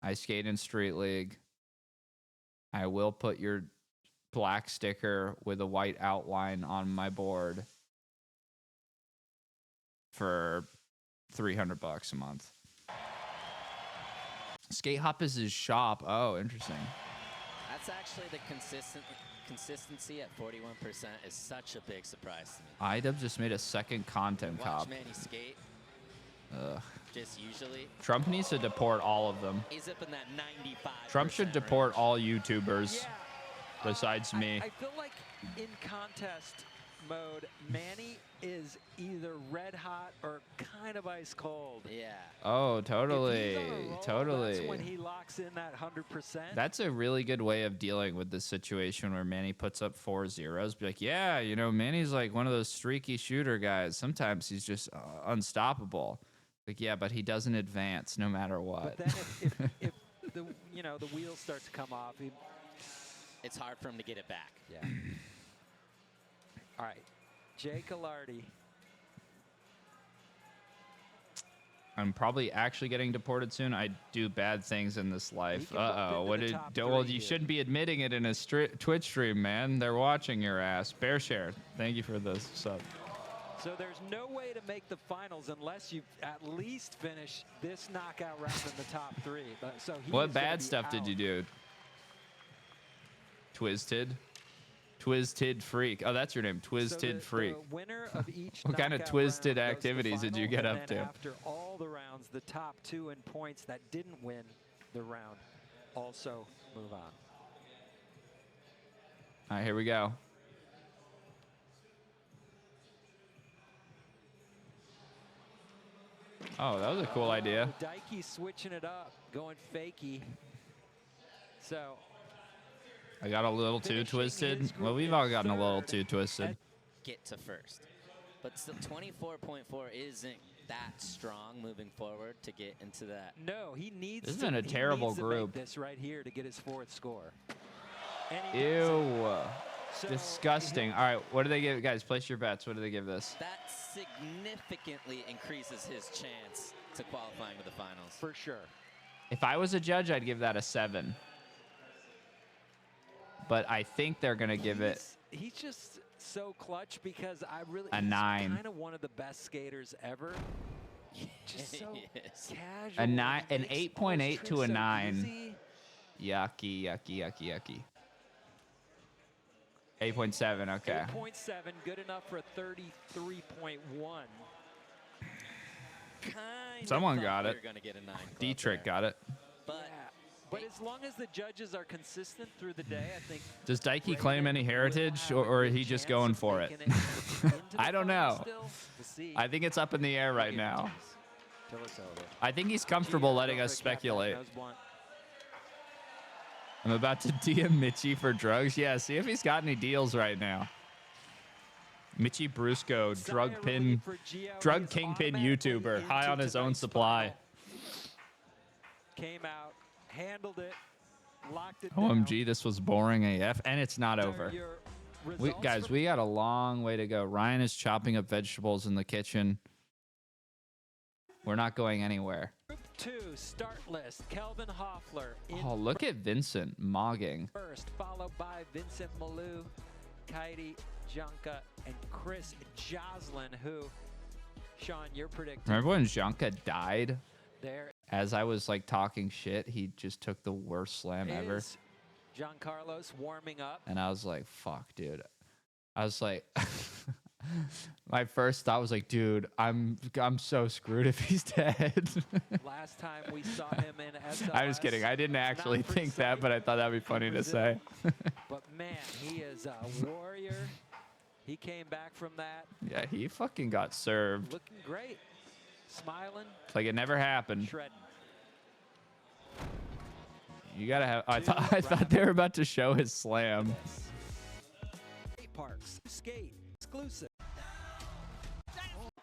I skate in Street League. I will put your black sticker with a white outline on my board for $300 a month. Skate Hop is his shop. Oh, interesting. That's actually the consistency at 41% is such a big surprise to me. iDub just made a second content Watch cop. Manny skate. Ugh. Just usually. Trump needs to deport all of them. He's up in that 95. Trump should deport all YouTubers besides me. I feel like in contest mode, Manny is either red hot or kind of ice cold. Yeah. Oh, If totally. he's on a roll, Totally. That's when he locks in that 100%. That's a really good way of dealing with this situation where Manny puts up 4 zeros. Be like, yeah, you know, Manny's like one of those streaky shooter guys. Sometimes he's just unstoppable. Like, yeah, but he doesn't advance no matter what. But then if the the wheels start to come off, It's hard for him to get it back. yeah. All right, Jay Collardi. I'm probably actually getting deported soon. I do bad things in this life. can bump into What the did? top Well, three you here. shouldn't be admitting it in a Twitch stream, man. They're watching your ass. Bear share. Thank you for this sub. So there's no way to make the finals unless you at least finish this knockout round in the top 3. But so he What is gonna bad be stuff did out. you do? Twisted Freak. Oh, that's your name. So Twisted the Freak. winner of each What kind of knockout twisted round goes to the activities did you final, get and up then to? After all the rounds, the top 2 in points that didn't win the round also move on. All right, here we go. Oh, that was a cool idea. Dikey switching it up, going fakie. So I got a little too finishing twisted. his Well, group we've in all gotten a little third. too twisted. Get to first. But still, 24.4 isn't that strong moving forward to get into that. no, he needs. This has to, been a he terrible needs to group. make this right here to get his 4th score. And he does it. Ew. So Disgusting. All right, what do they give? Guys, place your bets. What do they give this? That significantly increases his chance to qualifying for the finals. For sure. If I was a judge, I'd give that a 7. But I think they're going to give it He's just so clutch because I really. A 9. Kind of one of the best skaters ever. Just so Yes. casual. A 9 and an makes all his 8.8 to tricks a so 9. easy. Yucky, yucky, yucky, yucky. 8.7, okay. 8.7, good enough for a 33.1. Kind Someone of got thought it. we were gonna get a 9 club D-Trick there. got it. But Yeah. But as long as the judges are consistent through the day, I think. Does Dikey Brayden claim any will heritage, have or a are good he just chance going of for it? making into the I don't finals know. still. We'll see. I think it's up in the air right No now. guarantees till it's over. I think he's comfortable Gio, letting go us for a cap, speculate. nose blunt. I'm about to DM Mitchie for drugs. Yeah, see if he's got any deals right now. Mitchie Brusco, drug Saya pin, relief for Gio. drug He's kingpin automatically YouTuber, high into on his own tonight's supply. final. Came out, handled it, locked it OMG, this was boring AF, and it's not down. over. Your We, results guys, for we got a long way to go. Ryan is chopping up vegetables in the kitchen. We're not going anywhere. Group 2 start list. Kelvin Hoffler in Oh, look at Vincent mogging. first, followed by Vincent Malou, Kaidi Junka, and Chris Joslin, who, Sean, you're predicting Remember when Janka died? there As I was like talking shit, he just took the worst slam ever. is Giancarlos warming up. And I was like, fuck, dude. I was like, my first thought was like, dude, I'm so screwed if he's dead. Last time we saw him in SLS. I was kidding. I didn't actually not for think that, sight but I thought that'd be funny to say. But man, he is a warrior. He came back from that Yeah, he fucking got served. looking great, smiling, Like it never happened. shredding. You gotta have. I thought they were about to show his slam. Skate parks, skate exclusive.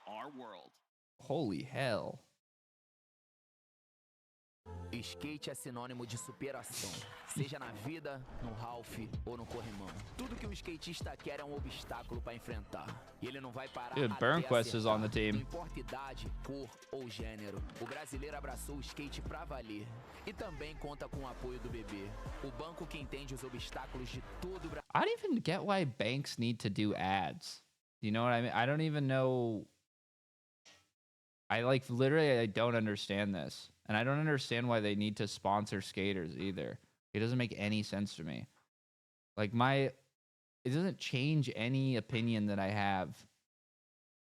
Our world. Holy hell. Skate é sinônimo de superação, seja na vida, no half ou no corrimão. Tudo que um skatista quer é um obstáculo para enfrentar. E ele não vai parar Dude, até Burnquist is on the acertar. team. Não importa idade, cor ou gênero, o brasileiro abraçou o skate pra valer. E também conta com o apoio do bebê, o banco que entende os obstáculos de todo o Brasil. I don't even get why banks need to do ads. You know what I mean? I don't even know. I literally I don't understand this. And I don't understand why they need to sponsor skaters either. It doesn't make any sense to me. Like it doesn't change any opinion that I have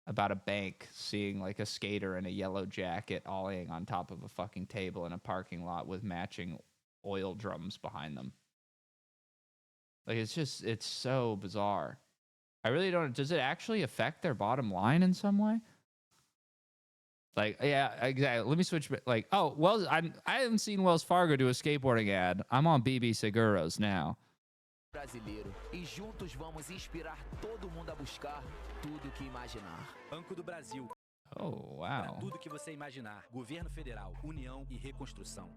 about a bank seeing like a skater in a yellow jacket ollieing on top of a fucking table in a parking lot with matching oil drums behind them. Like it's so bizarre. I really don't. Does it actually affect their bottom line in some way? Like, yeah, exactly. Let me switch. Like, oh, Wells. I haven't seen Wells Fargo do a skateboarding ad. I'm on BB Seguros now. Brasileiro. E juntos vamos inspirar todo mundo a buscar tudo que imaginar. Banco do Brasil. Oh, Para wow. tudo que você imaginar. Governo Federal, União e Reconstrução.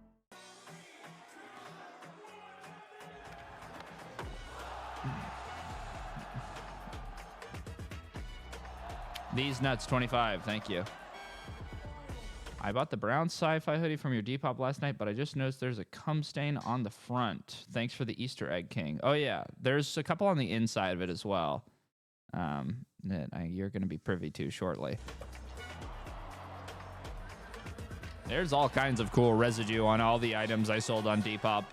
These nuts 25. Thank you. I bought the brown sci-fi hoodie from your Depop last night, but I just noticed there's a cum stain on the front. Thanks for the Easter egg king. Oh yeah, there's a couple on the inside of it as well. That you're going to be privy to shortly. There's all kinds of cool residue on all the items I sold on Depop.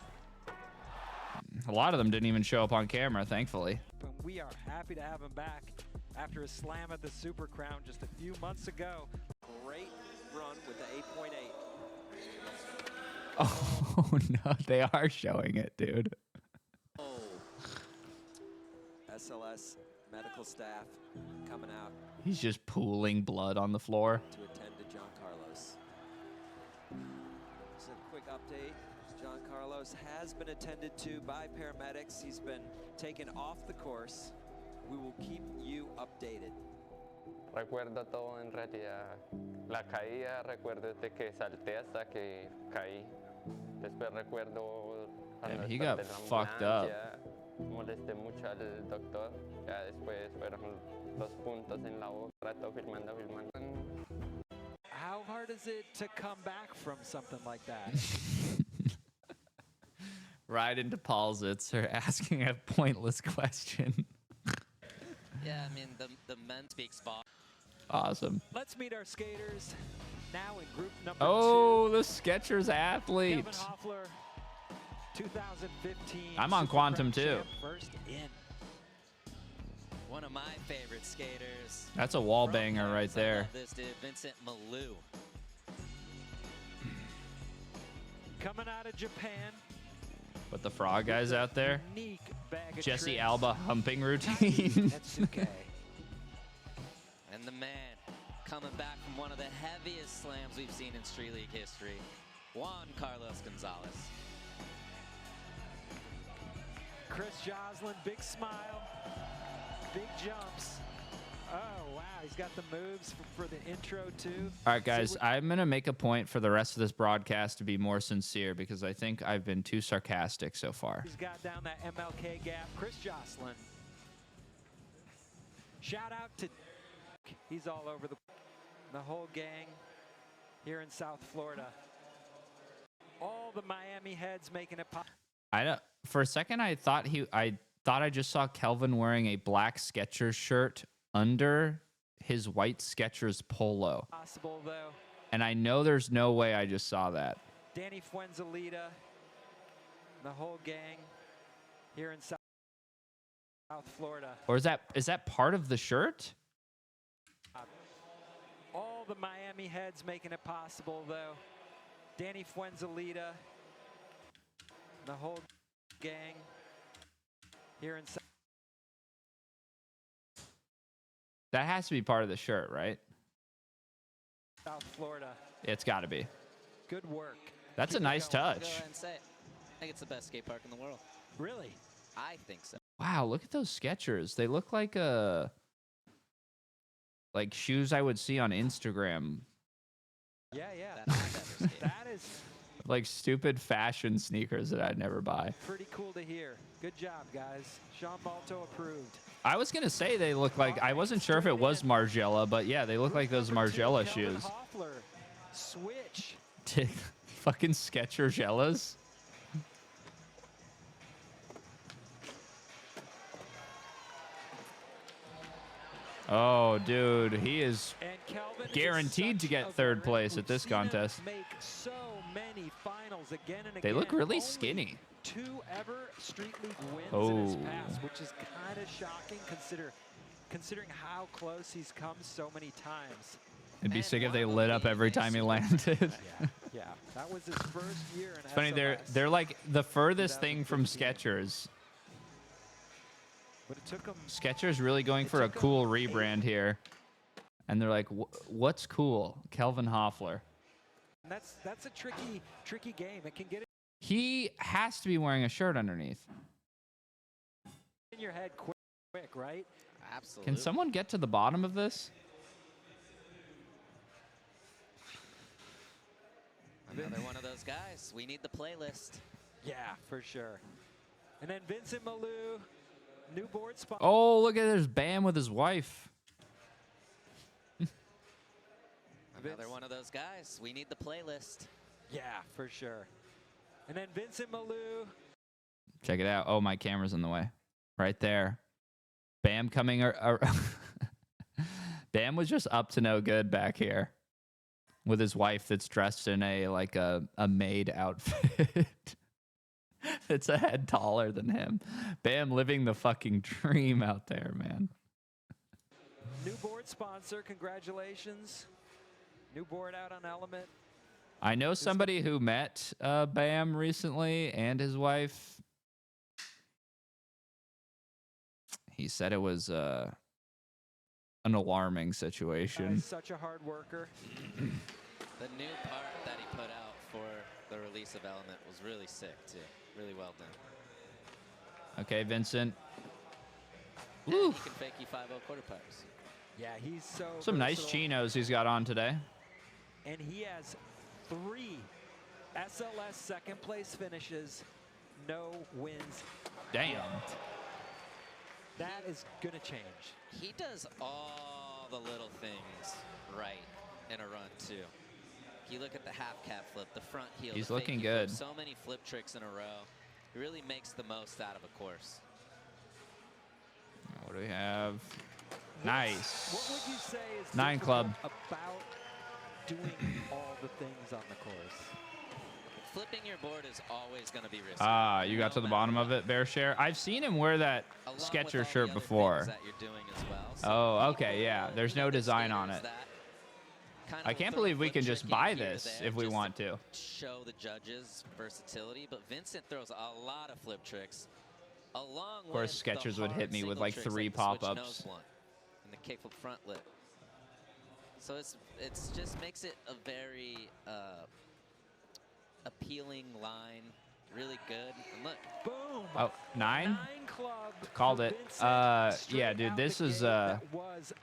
A lot of them didn't even show up on camera, thankfully. But we are happy to have him back after a slam at the Super Crown just a few months ago. Great run with the 8.8. Oh no, they are showing it, dude. Oh. SLS medical staff coming out He's just pooling blood on the floor. to attend to John Carlos. Just a quick update. John Carlos has been attended to by paramedics. He's been taken off the course. We will keep you updated. Recuerdo todo en realidad. La caída, recuerdo de que salté hasta que caí. Después recuerdo cuando Damn, he got desperté en la fucked up. ambulancia, molesté mucho al doctor. Ya después fueron los puntos en la boca. Rato filmando. How hard is it to come back from something like that? Right into Paul Zitzer asking a pointless question. Yeah, I mean, the men speaks volumes. Awesome. Let's meet our skaters now in group number Oh, two. the Skechers athlete. Kevin Hoffler, 2015. I'm on Super Quantum Crown too. champ, First in. One of my favorite skaters. That's a wall from banger Paris. right I there. love this dude, Vincent Malou. Coming out of Japan. With the frog guys out there. Unique bag of Jesse tricks. Alba humping routine. Etsuke. And the man coming back from one of the heaviest slams we've seen in Street League history, Juan Carlos Gonzalez. Chris Joslin, big smile, big jumps. Oh, wow, he's got the moves for the intro, too. All right, guys, I'm going to make a point for the rest of this broadcast to be more sincere because I think I've been too sarcastic so far. He's got down that MLK gap. Chris Joslin. Shout out to he's all over the whole gang here in South Florida. All the Miami heads making it pop. I know, for a second I thought I just saw Kelvin wearing a black Skechers shirt under his white Skechers polo. Possible, though. And I know there's no way I just saw that. Danny Fuenzalida, the whole gang here in South Florida. Or is that part of the shirt? All the Miami heads making it possible, though. Danny Fuenzalida, the whole gang here in That has to be part of the shirt, right? South Florida. It's got to be. Good work. That's a nice Go touch. ahead and say it. I think it's the best skate park in the world. Really? I think so. Wow, look at those Skechers. They look like shoes I would see on Instagram. Yeah, yeah. That I've ever skated. That is like stupid fashion sneakers that I'd never buy. Pretty cool to hear. Good job, guys. Sean Balto approved. I was gonna say they look like, I wasn't sure if it was Margiela, but yeah, they look like those Margiela shoes. Hoffler, switch. Fucking Skechers Jellas. Oh, dude, he is guaranteed to get third place at this contest. Make so many finals again and They again. look really Only skinny. 2 ever Street League wins in his Oh. past, which is kind of shocking considering how close he's come so many times. It'd be sick if they lit up every time he landed. Yeah, that was his first year in It's funny, SLS. they're like the furthest thing from Skechers. But it took him. Skechers really going for a cool rebrand here. And they're like, what's cool? Kelvin Hoffler. And that's a tricky game. It can get He has to be wearing a shirt underneath. in your head quick, right? Absolutely. Can someone get to the bottom of this? Another one of those guys. We need the playlist. Yeah, for sure. And then Vincent Malou, new board spot. Oh, look at this Bam with his wife. Another one of those guys. We need the playlist. Yeah, for sure. And then Vincent Malou. Check it out. Oh, my camera's in the way. Right there. Bam coming. Bam was just up to no good back here with his wife that's dressed in a maid outfit. It's a head taller than him. Bam living the fucking dream out there, man. New board sponsor, congratulations. New board out on Element. I know somebody who met Bam recently and his wife. He said it was an alarming situation. He's such a hard worker. The new part that he put out for the release of Element was really sick, too. Really well done. Okay, Vincent. And he can fake you 5-0 quarter pipes. Yeah, he's so Some nice versatile. chinos he's got on today. And he has 3 SLS second place finishes, no wins. Damn. That is going to change. He does all the little things right in a run, too. You look at the half cab flip, the front heel. He's the fake looking heel flip, good. so many flip tricks in a row. He really makes the most out of a course. What do we have? Nice. What would you say is 9 club. about doing all the things on the course? Flipping your board is always going to be risky. Ah, you got to the bottom of it, Bear Share. I've seen him wear that Along with all Skechers the shirt other before. things that you're doing as well. So Oh, okay, yeah. There's no design on it. kind I of can't throw a believe we flip can trick just in buy here or this there if we just want to. show the judges versatility, but Vincent throws a lot of flip tricks. Along Of course, with the Skechers would hit hard me with single like tricks 3 the switch pop-ups. nose blunt and the kickflip front lip. So it's just makes it a very appealing line, really good. And look, boom. Oh, 9? 9 club. Called for it. Vincent, straight Yeah, dude, out this the is gate. That was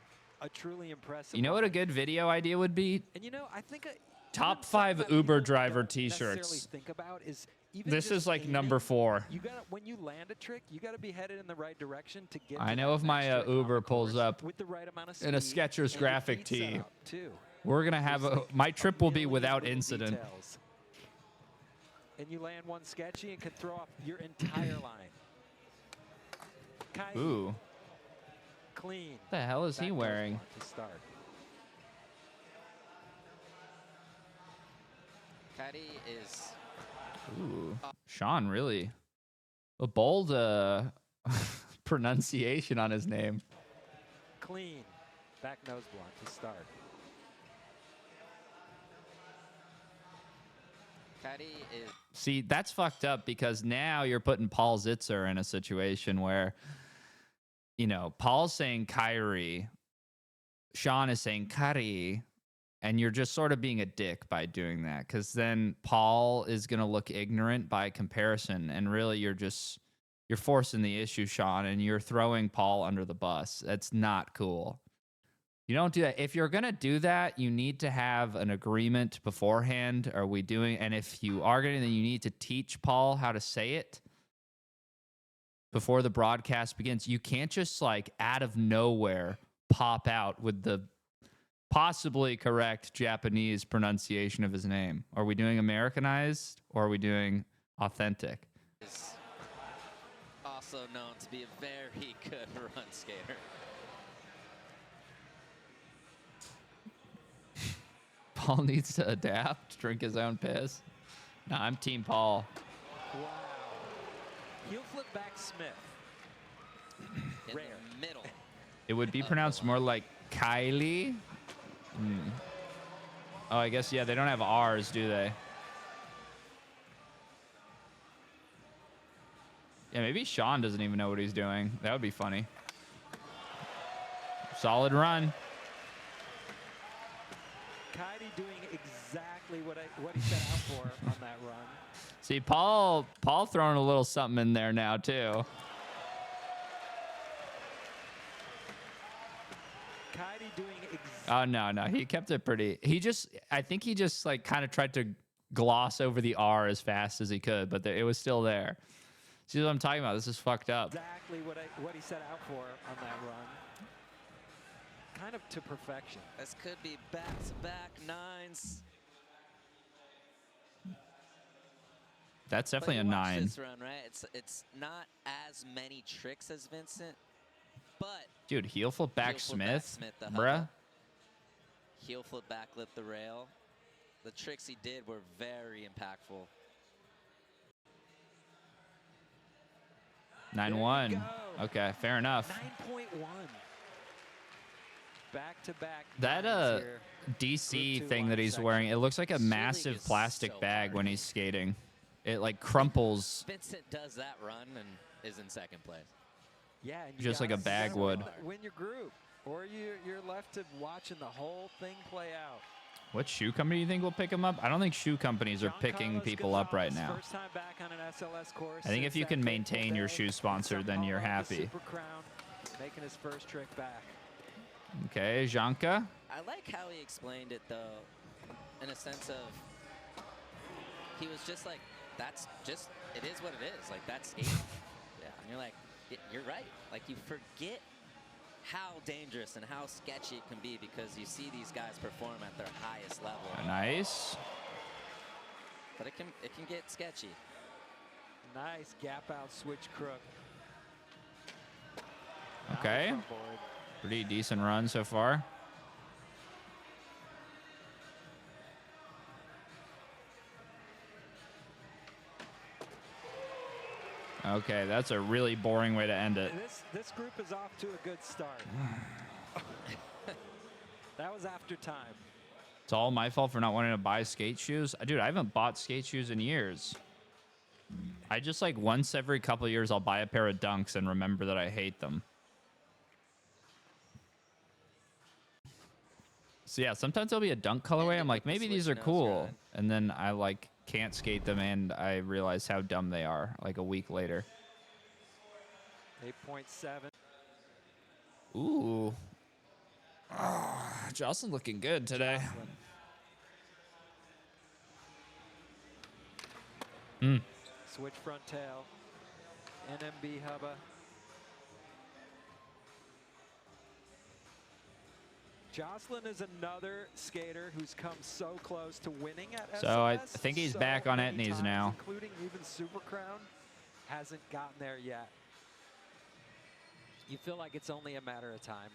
a truly impressive. You know what a line. good video idea would be? And you know, I think Top even something 5 that Uber people driver don't necessarily t-shirts. Think about is even This just is like aiming. number 4. You got when you land a trick, you got to be headed in the right direction to get. I to know that if my next trick on Uber the pulls course up with the right amount of in a speed Skechers and your graphic feet tee, set up, too. we're going to have my trip will be without Little incident. details. And you land one sketchy and could throw off your entire line. Kai, Ooh. clean. What the hell is he Back nose wearing? blunt to start. Caddy is Ooh. Sean, really? A bold pronunciation on his name. Clean. Back nose blunt to start. Caddy is See, that's fucked up because now you're putting Paul Zitzer in a situation where, you know, Paul's saying Kyrie, Sean is saying Kari, and you're just sort of being a dick by doing that because then Paul is going to look ignorant by comparison, and really you're forcing the issue, Sean, and you're throwing Paul under the bus. That's not cool. You don't do that. If you're going to do that, you need to have an agreement beforehand. Are we doing? And if you are going to, then you need to teach Paul how to say it before the broadcast begins. You can't just like out of nowhere pop out with the possibly correct Japanese pronunciation of his name. Are we doing Americanized or are we doing authentic? Is also known to be a very good run skater. Paul needs to adapt, drink his own piss. No, I'm Team Paul. Wow. Heel flip back Smith. In the middle. It would be pronounced more like Kylie. Oh, I guess, yeah, they don't have R's, do they? Yeah, maybe Sean doesn't even know what he's doing. That would be funny. Solid run. Kaidi doing exactly what he set out for on that run. See, Paul throwing a little something in there now, too. Kaidi doing Oh, no. He kept it pretty. I think he just like kind of tried to gloss over the R as fast as he could, but it was still there. See what I'm talking about? This is fucked up. exactly what he set out for on that run. Kind of to perfection. This could be back-to-back nines. That's definitely a But you watch 9. This run, right? It's not as many tricks as Vincent, but Dude, heel flip back heel flip back Smith, the bruh. hubba. Heel flip back lip the rail. The tricks he did were very impactful. 9-1. Okay, fair enough. 9.1. Back-to-back. That nines here. DC Group 2 thing on that he's second. wearing, it looks like a This league massive is plastic so bag when hard. he's skating. It like crumples. Vincent does that run and is in second place. Yeah, and you Just like a gotta- bag you gotta would. win your group, or you're left to watching the whole thing play out. What shoe company do you think will pick him up? I don't think shoe companies are John picking Carlos people up right Gonzalez, now. First time back on an SLS course. I think if since you that can fateful maintain your day shoe in sponsor, Sao then you're Paulo, the happy. Super Crown, making his first trick back. Okay, Janka. I like how he explained it, though, in a sense of he was just like, that's just, it is what it is. Like, that's skating. Yeah, and you're like, you're right. Like, you forget how dangerous and how sketchy it can be because you see these guys perform at their highest level. Nice. But it can get sketchy. Nice gap out switch crook. Okay. Nice on board. Pretty decent run so far. Okay, that's a really boring way to end it. This group is off to a good start. That was after time. It's all my fault for not wanting to buy skate shoes. Dude, I haven't bought skate shoes in years. I just like once every couple of years I'll buy a pair of Dunks and remember that I hate them. So yeah, sometimes there'll be a Dunk colorway. I'm like, maybe these are cool. And then I like can't skate them and I realize how dumb they are like a week later. 8.7. Ooh. Jocelyn looking good today. Switch front tail. NMB hubba. Jocelyn is another skater who's come so close to winning at SLS. So I think he's back on many Etnies times, now. including even Super Crown. Hasn't gotten there yet. You feel like it's only a matter of time,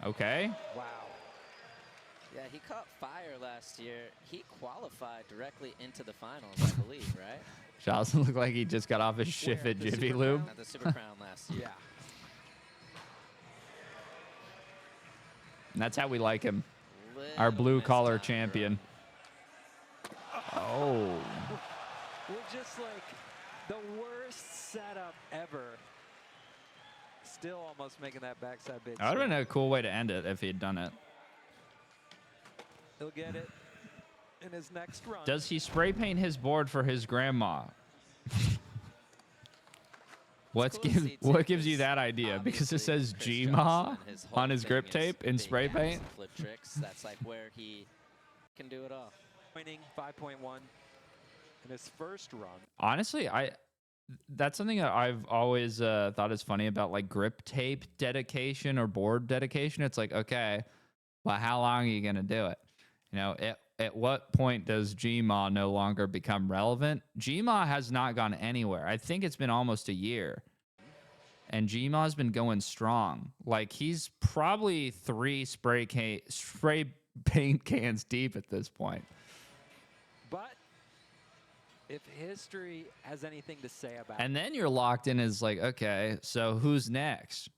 though. Okay. Wow. Yeah, he caught fire last year. He qualified directly into the finals, I believe, right? Jocelyn looked like he just got off his shift at Jiffy Lube. At the Super Crown last year. Yeah. And that's how we like him. Our blue collar champion. Oh. We're just like the worst setup ever. Still almost making that backside big. That would have swing. been a cool way to end it if he had done it. He'll get it in his next run. Does he spray paint his board for his grandma? What cool to see, too, what gives you 'cause that idea? Because it obviously says Chris Gma Johnson, his whole on his thing grip is tape in big spray hands paint. and flip tricks. That's like where he can do it all. Winning 5.1 in his first run. Honestly, that's something that I've always thought is funny about like grip tape dedication or board dedication. It's like, okay, well, how long are you gonna do it? You know, at what point does Gma no longer become relevant? Gma has not gone anywhere. I think it's been almost a year. And Gma's been going strong. Like he's probably 3 spray paint cans deep at this point. But if history has anything to say about And then you're locked in as like, okay, so who's next?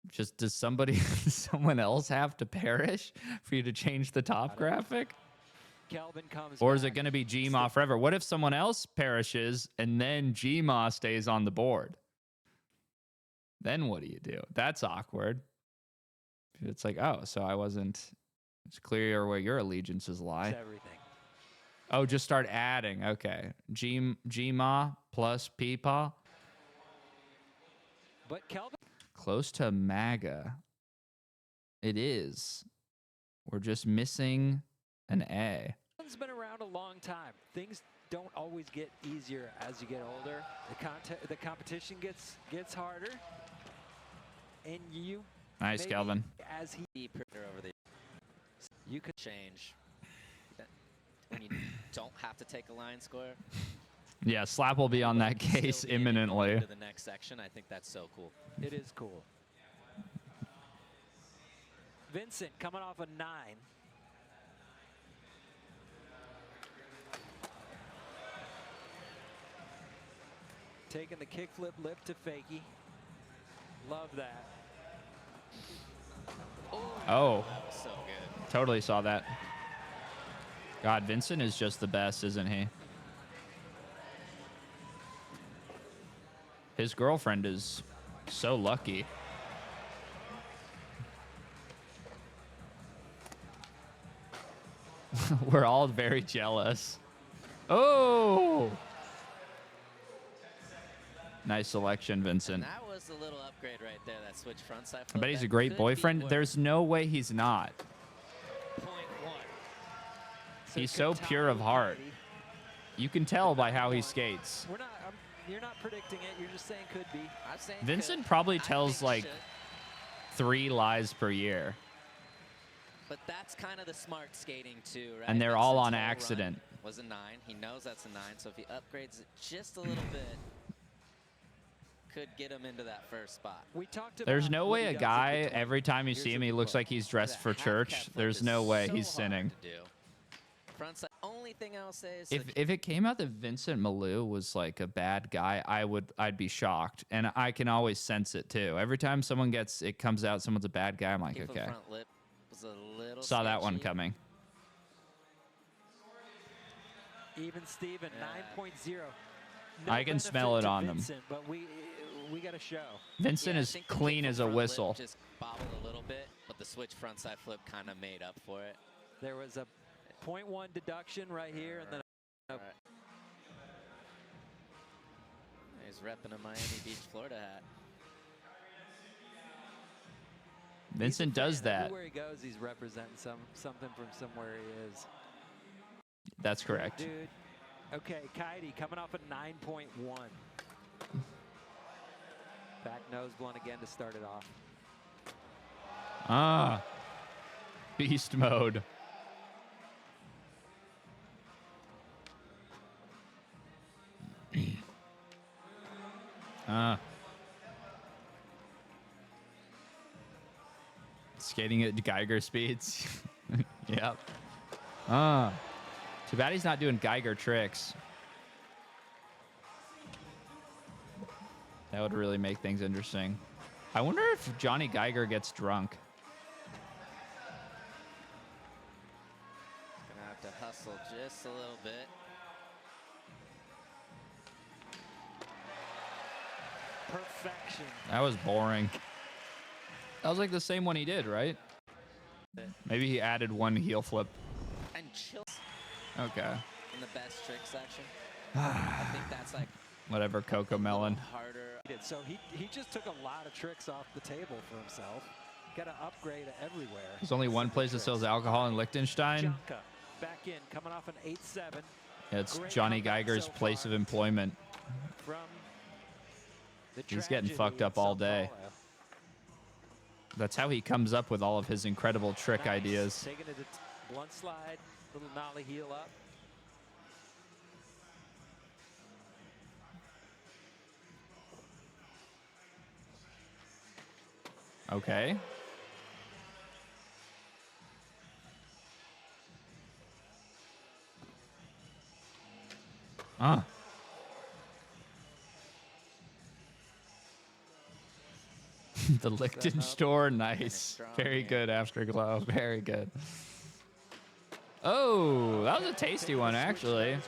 Just does someone else have to perish for you to change the top graphic? Kelvin comes Or is back. it going to be Gma forever? What if someone else perishes and then Gma stays on the board? Then what do you do? That's awkward. It's like, oh, so I wasn't. It's clear where your allegiances lie. It's everything. Oh, just start adding. Okay. Gma plus Peepaw. But Kelvin. Close to MAGA. It is. We're just missing an A. Kelvin's been around a long time. Things don't always get easier as you get older. The competition gets harder. And you Nice, maybe Kelvin. As he Over the you could change when you don't have to take a line score. Yeah, Slap will be on that Still case be able to go imminently. into the next section. I think that's so cool. It is cool. Vincent coming off a 9. Taking the kickflip lip to fakie. Love that. Oh, That was so good. totally saw that. God, Vincent is just the best, isn't he? His girlfriend is so lucky. We're all very jealous. Oh! Nice selection, Vincent. That was a little upgrade right there. That switch front side. I flip. bet he's That a great could be boyfriend. worse. There's no way he's not. .1. He's so pure of heart. You can tell by how he skates. We're not. You're not predicting it. You're just saying could be. I'm saying Vincent could. probably I tells think like should. 3 lies per year. But that's kind of the smart skating too, right? And they're all Vincent's on whole run accident. Was a 9. He knows that's a 9, so if he upgrades it just a little bit, could get him into that first spot. We talked about. There's no what way he a does guy, in between. every time you Here's see him, a he looks flip. like he's dressed That for half church. cat flip There's is no way so he's hard sinning. to do. Front side. Only thing I'll say is If it came out that Vincent Malou was like a bad guy, I'd be shocked. And I can always sense it too. Every time it comes out someone's a bad guy, I'm like, kickflip okay. front lip was a little Saw that one sketchy. coming. Even Steven, Yeah. 9.0. I can smell it on them. Vincent, but we got to show. Vincent Yeah, I is think the clean kickflip as a front lip whistle. Just bobbled a little bit, but the switch front side flip kind of made up for it. There was a 0.1 deduction right here, and then. All right. He's repping a Miami Beach, Florida hat. Vincent does that. Everywhere he goes, he's representing something from somewhere he is. That's correct. Dude. Okay, Kaidi coming off a 9.1. Back nose blunt again to start it off. Ah. Beast mode. Skating at Geiger speeds. Yep. Too bad he's not doing Geiger tricks. That would really make things interesting. I wonder if Johnny Geiger gets drunk. Gonna have to hustle just a little bit. Perfection. That was boring. That was like the same one he did, right? Maybe he added one heel flip. And chill Okay. in the best trick section. I think that's like Whatever, Coco Melon. Harder. So he just took a lot of tricks off the table for himself. Got to upgrade everywhere. There's only one place that sells alcohol in Liechtenstein. Janka back in, coming off an 8-7. Yeah, it's Johnny Geiger's place of employment. From the He's getting tragedy fucked in up all Sao day. Paulo. That's how he comes up with all of his incredible trick Nice. ideas. Taking it to blunt slide, little nollie heel up. Okay. Ah. The Lichten store, nice. Very good afterglow, very good. Oh, that was a tasty one, actually.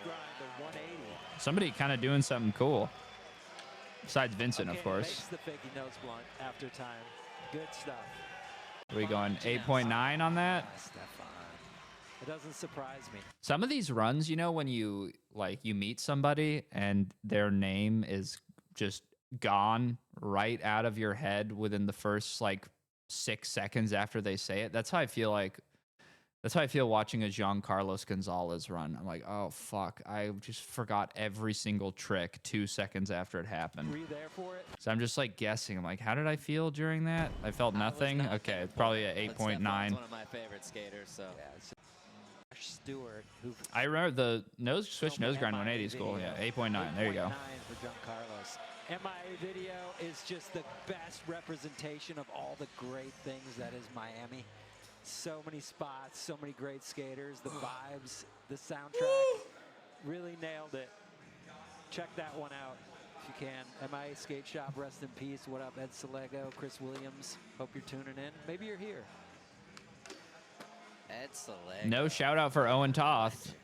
Somebody kind of doing something cool. Besides Vincent, of course. Makes the fakey nose blunt after time. Good stuff. Are we going 8.9 on that? Stefan. It doesn't surprise me. Some of these runs, you know, when you meet somebody and their name is just gone right out of your head within the first 6 seconds after they say it. That's how I feel watching a Jean Carlos Gonzalez run. I'm like, oh fuck, I just forgot every single trick 2 seconds after it happened. Were you there for it? So I'm just guessing. I'm like, how did I feel during that? I felt nothing. Okay, probably at 8.9. One of my favorite skaters. So. Yeah, Stewart, who I remember the switch nose grind 180 is cool. Yeah, 8.9. There you go. 8.9 for John Carlos. MIA video is just the best representation of all the great things that is Miami. So many spots, so many great skaters, the vibes, the soundtrack. Really nailed it. Check that one out if you can. MIA Skate Shop, rest in peace. What up, Ed Salego, Chris Williams? Hope you're tuning in. Maybe you're here. Ed Salego. No shout out for Owen Toth,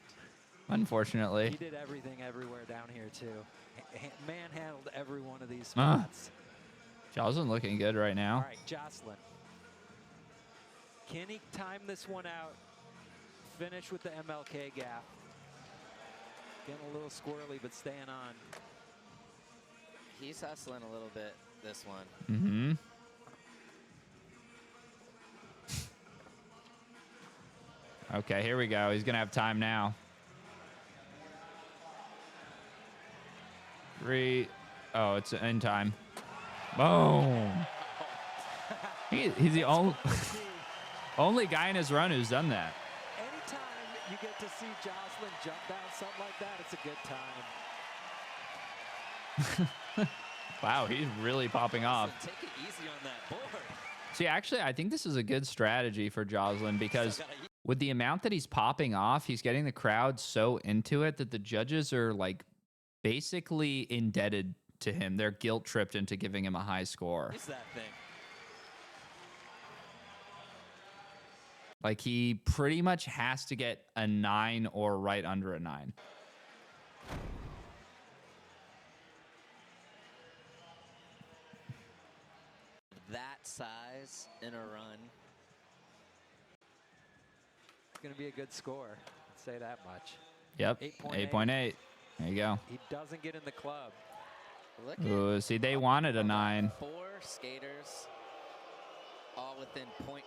unfortunately. He did everything everywhere down here too. Manhandled every one of these spots. Jocelyn looking good right now. All right, Jocelyn. Can he time this one out? Finish with the MLK gap. Getting a little squirrely, but staying on. He's hustling a little bit this one. Mm-hmm. Okay, here we go. He's going to have time now. 3. Oh, it's in time. Boom. He's the only guy in his run who's done that. Anytime you get to see Jocelyn jump down something like that, it's a good time. Wow, he's really popping off. Take it easy on that board. See, actually, I think this is a good strategy for Jocelyn because with the amount that he's popping off, he's getting the crowd so into it that the judges are basically indebted to him. They're guilt tripped into giving him a high score. What's that thing? He pretty much has to get a 9 or right under a 9. That size in a run. It's going to be a good score. I'd say that much. Yep, 8.8. There you go. He doesn't get in the club. Look Ooh, see, they wanted a 9. 4 skaters, all within 0.5.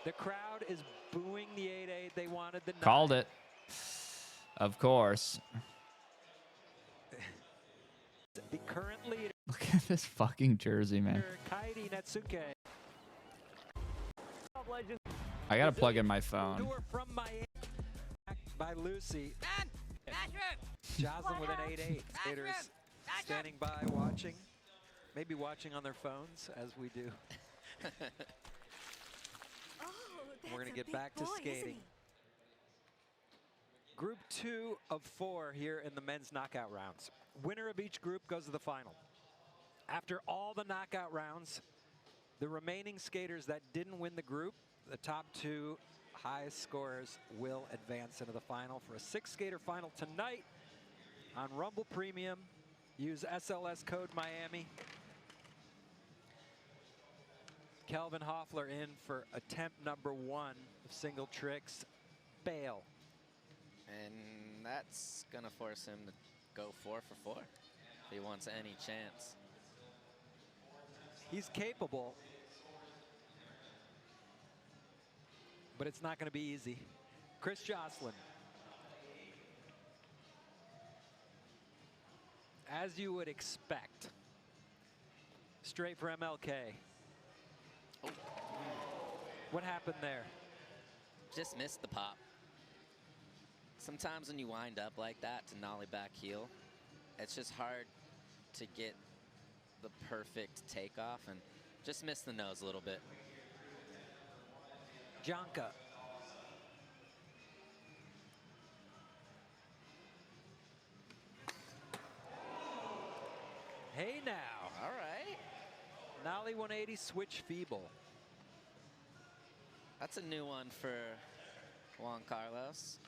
The crowd is booing the 8-8. They wanted the 9. Called it. Of course. The current leader. Look at this fucking jersey, man. Kairi Natsuke. I gotta plug in my phone. From Miami by Lucy. Jocelyn with an 8-8. Skaters standing by watching. Maybe watching on their phones as we do. We're going to get back to skating. Group 2 of 4 here in the men's knockout rounds. Winner of each group goes to the final. After all the knockout rounds, the remaining skaters that didn't win the group, the top 2 highest scorers will advance into the final for a 6-skater final tonight on Rumble Premium. Use SLS code Miami. Kelvin Hoffler in for attempt number 1 of single tricks. Bail. And And that's going to force him to go 4 for 4 if he wants any chance. He's capable, but it's not going to be easy. Chris Joslin. As you would expect, straight for MLK. Oh. What happened there? Just missed the pop. Sometimes when you wind up like that to nollie back heel, it's just hard to get the perfect takeoff and just missed the nose a little bit. Janka. Hey now. All right. Nollie 180, switch feeble. That's a new one for Juan Carlos.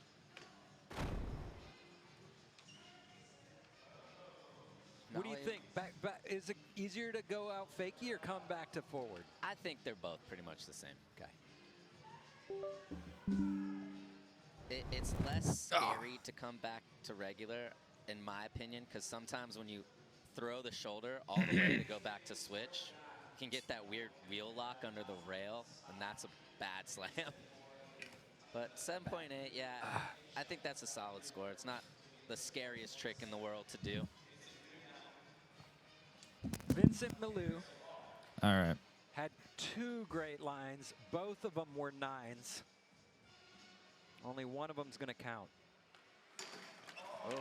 What do you think? Back, is it easier to go out fakie or come back to forward? I think they're both pretty much the same. Okay. It's less scary to come back to regular, in my opinion, because sometimes when you throw the shoulder all the way to go back to switch, you can get that weird wheel lock under the rail, and that's a bad slam. But 7.8, yeah, I think that's a solid score. It's not the scariest trick in the world to do. Vincent Milou All right. had 2 great lines. Both of them were 9s. Only one of them's going to count. Oh.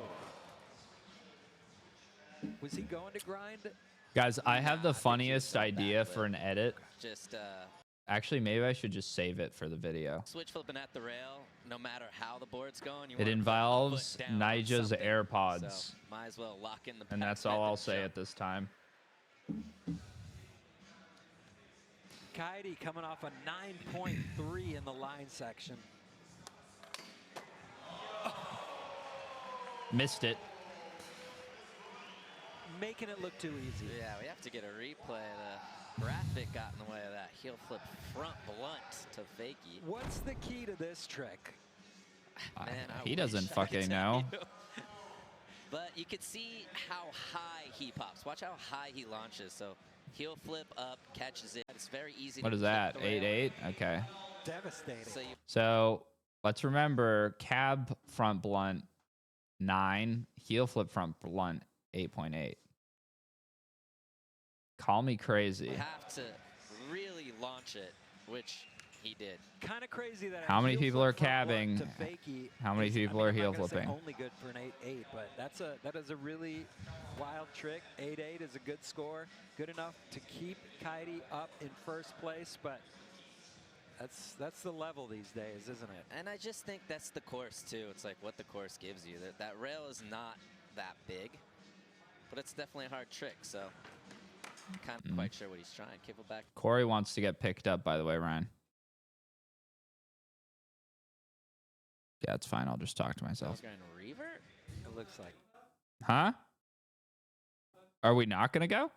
Was he going to grind? Guys, I have the funniest idea for an edit. Just Actually, maybe I should just save it for the video. switch flipping at the rail, no matter how the board's going. You It wanna put involves your foot down on Nija's something, AirPods. So might as well lock in the And back that's all method I'll say jump. at this time. Kaidi coming off a 9.3 in the line section. Missed it. Making it look too easy. Yeah, we have to get a replay. The graphic got in the way of that heel flip front blunt to fakie. What's the key to this trick? Man, I He doesn't wish I could fucking tell know. you. But you could see how high he pops. Watch how high he launches. So heel flip up, catches it. It's very easy. What to is flip that? the rail. 8-8? Okay. Devastating. So you So let's remember cab front blunt 9, heel flip front blunt 8.8. Call me crazy. have to really launch it, which he did. Kind of crazy that. How a many heel people flip are front blunt cabbing? to fakie How many is- people I mean, are I'm heel not gonna say flipping? Only good for an 8-8, but that is a really wild trick. 8-8 is a good score, good enough to keep Kaidi up in first place, but that's the level these days, isn't it? And I just think that's the course too. It's like what the course gives you. That rail is not that big, but it's definitely a hard trick. So I'm kind of quite sure what he's trying. Cable back. Corey wants to get picked up, by the way, Ryan. Yeah, it's fine. I'll just talk to myself. Going revert. It looks like. Huh? Are we not going to go?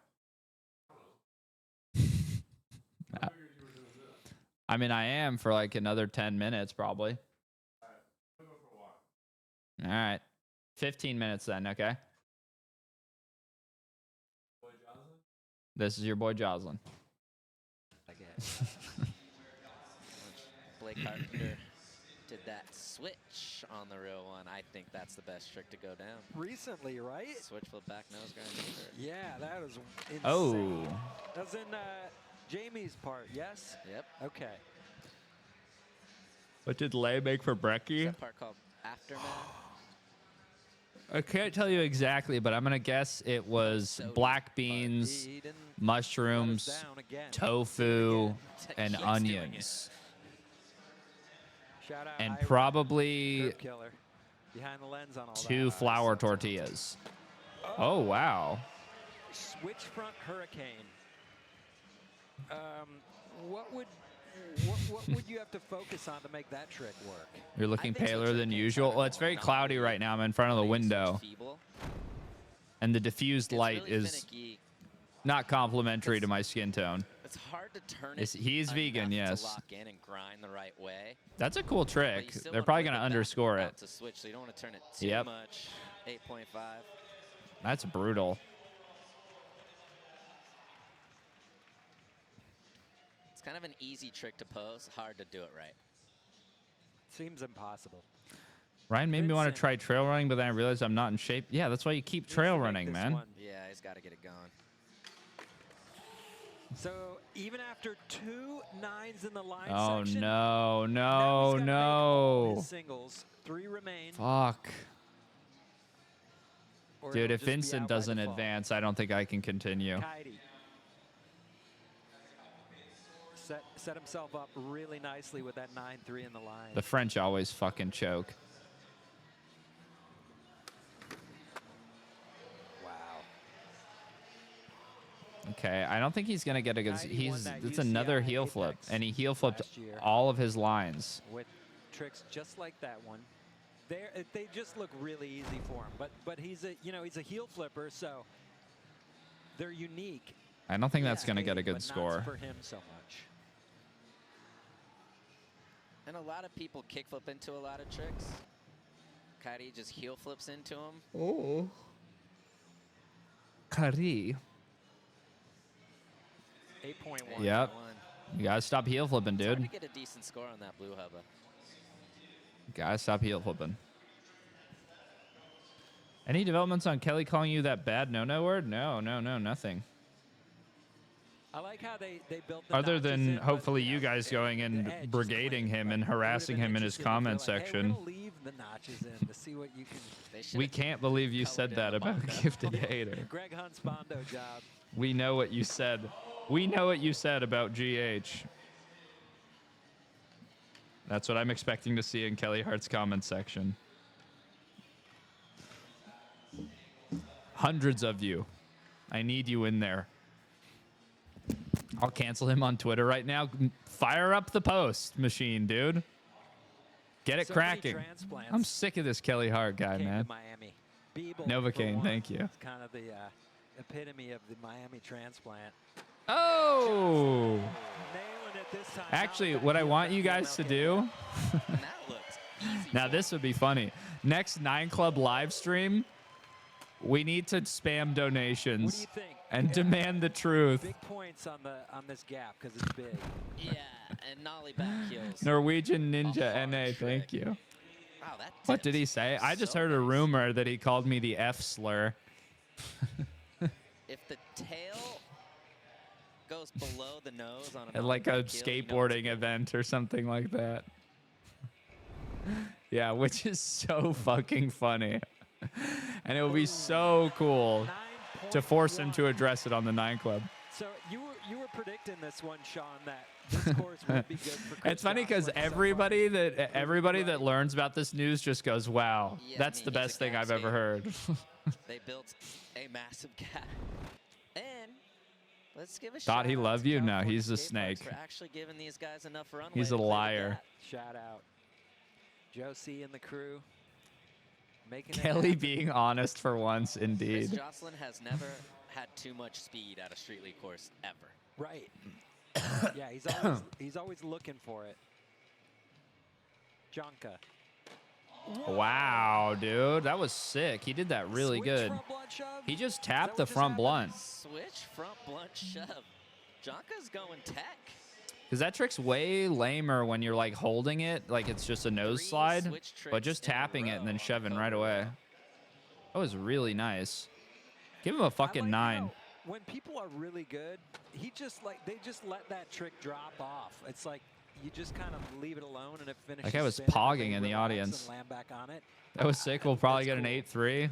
I mean, I am for like another 10 minutes, probably. All right. 15 minutes then, okay? This is your boy Joslin. I guess. Blake Carpenter did that switch on the real one. I think that's the best trick to go down. Recently, right? Switch flip back nose grind revert. Yeah, that was insane. Oh. That was in Jamie's part, yes? Yep. Okay. What did Lay make for Is Brecky? that part called Aftermath? I can't tell you exactly, but I'm going to guess it was black beans, He didn't mushrooms, let us down again. tofu, Keeps and doing onions. Shout out And Ira, probably Curve Killer, behind the lens on all 2 that. flour tortillas. Oh, wow. Switch front hurricane. What would you have to focus on to make that trick work? You're looking think so, paler too. than usual. Well, it's very cloudy right now. I'm in front of the window, Feeble. and the diffused It's light really is finicky. not complimentary to my skin tone. It's hard to turn He's it vegan, enough yes. to lock in and grind the right way. That's a cool But trick. you still They're wanna probably whip going to it back underscore out it. to switch, so you don't want to turn it too Yep. much. 8.5. That's brutal. It's kind of an easy trick to pose, hard to do it right. Seems impossible. Ryan made me want to try trail running, but then I realized I'm not in shape. Yeah, that's why you keep trail running, man. Yeah, he's got to get it going. So even after 2 9s in the line Oh, section, no, now no, he's gotta make all no. his singles. 3 remain. Fuck. or Dude, it'll if just be Vincent out by doesn't default. advance, I don't think I can continue. Kaidi set himself up really nicely with that 9-3 in the line. The French always fucking choke. Wow. Okay, I don't think he's gonna get a good. Kaidi won that It's another UCI heel flip, Apex and he heel flipped last year. all of his lines. With tricks just like that one. They just look really easy for him. But he's a heel flipper, so they're unique. I don't think that's gonna get a but good not score. for him so much. And a lot of people kickflip into a lot of tricks. Kaidi just heel flips into them. Oh. Kari. 8.1. Yep. You gotta stop heel flipping, It's hard dude. to get a decent score on that blue hubba. Gotta stop heel flipping. Any developments on Kelly calling you that bad no-no word? No, nothing. I like how they built the Other notches than in, but, hopefully you you know, guys going the and edge is brigading clean, him but and it would've harassing been him in his interesting if they're comment like, hey, section. we're gonna leave the notches in to see what you can. They should We have can't believe you colored said in that the about Bondo. Gifted Hater. Greg Hunt's Bondo job. We know what you said. We know what you said about GH. That's what I'm expecting to see in Kelly Hart's comment section. Hundreds of you. I need you in there. I'll cancel him on Twitter right now. Fire up the post machine, dude. Get it So many cracking. transplants I'm sick of this Kelly Hart guy, came man. to Miami. Beeble, Novocaine, for one, thank you. is kind of the epitome of the Miami transplant. Oh! Nailing it this time. Actually, Not what I that want heel, you that guys to heel do, And that looked easy. now this would be funny. Next 9 Club live stream, we need to spam donations What do you think? and demand the truth. Big points on this gap because it's big. Yeah, and nollie back heels. Norwegian A Ninja hard NA, trick. thank you. Wow, that What did dipped he say? I just so heard a nice. rumor that he called me the F slur. If the tail goes below the nose on At like a nollie back heel, you know it's skateboarding good. event or something like that. Yeah, which is so fucking funny. And it would be so cool to force him to 9.1. address it on the 9 Club. So you were predicting this one, Sean, that this course would be good for Chris It's funny because Joslin so everybody far. that learns about this news just goes, "Wow, Yeah, I that's mean, the he's a best thing gap I've ever skater. heard." They built a massive gap. And let's give a Thought shout he out loved to you? No, California he's a skate parks snake. For actually giving these guys enough runway. He's to a play the liar. gap. Shout out. Joe C and the crew. Making it Kelly happen. being honest for once, Chris indeed. Joslin has never had too much speed at a street league course ever. Right. Yeah, he's always looking for it. Jonka. Wow, dude, that was sick. He did that really Switch good. front blunt shove? He just Is that tapped what the just front happened? blunt. Switch front blunt shove. Jonka's going tech. Because that trick's way lamer when you're like holding it, like it's just a nose 3 slide, switch but just tricks in a tapping it and then row shoving on right Photo away. Row. That was really nice. Give him a I fucking like 9. how when people are really good, they just let that trick drop off. It's like you just kind of leave it alone and it finishes. Like I was spinning, pogging they in the relax audience. and land back on it. That was sick. We'll probably get That's an 8-3.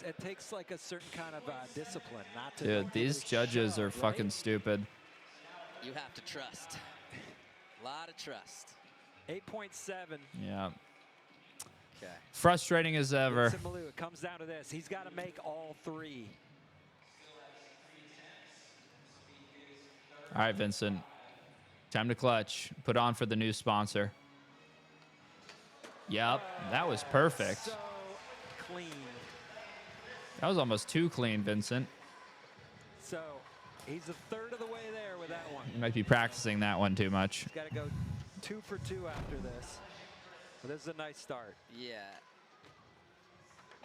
It takes like a certain kind of discipline not to. Dude, don't give these it a judges shove, are fucking right? stupid. You have to trust. A lot of trust. 8.7. Yeah. Okay. Frustrating as ever. Vincent Malou, it comes down to this. He's got to make all 3. All right, Vincent. Time to clutch. Put on for the new sponsor. Yep, that was perfect. So clean. That was almost too clean, Vincent. So he's a third of the way there with with that one. You might be practicing that one too much. He's got to go 2 for 2 after this. But this is a nice start. Yeah.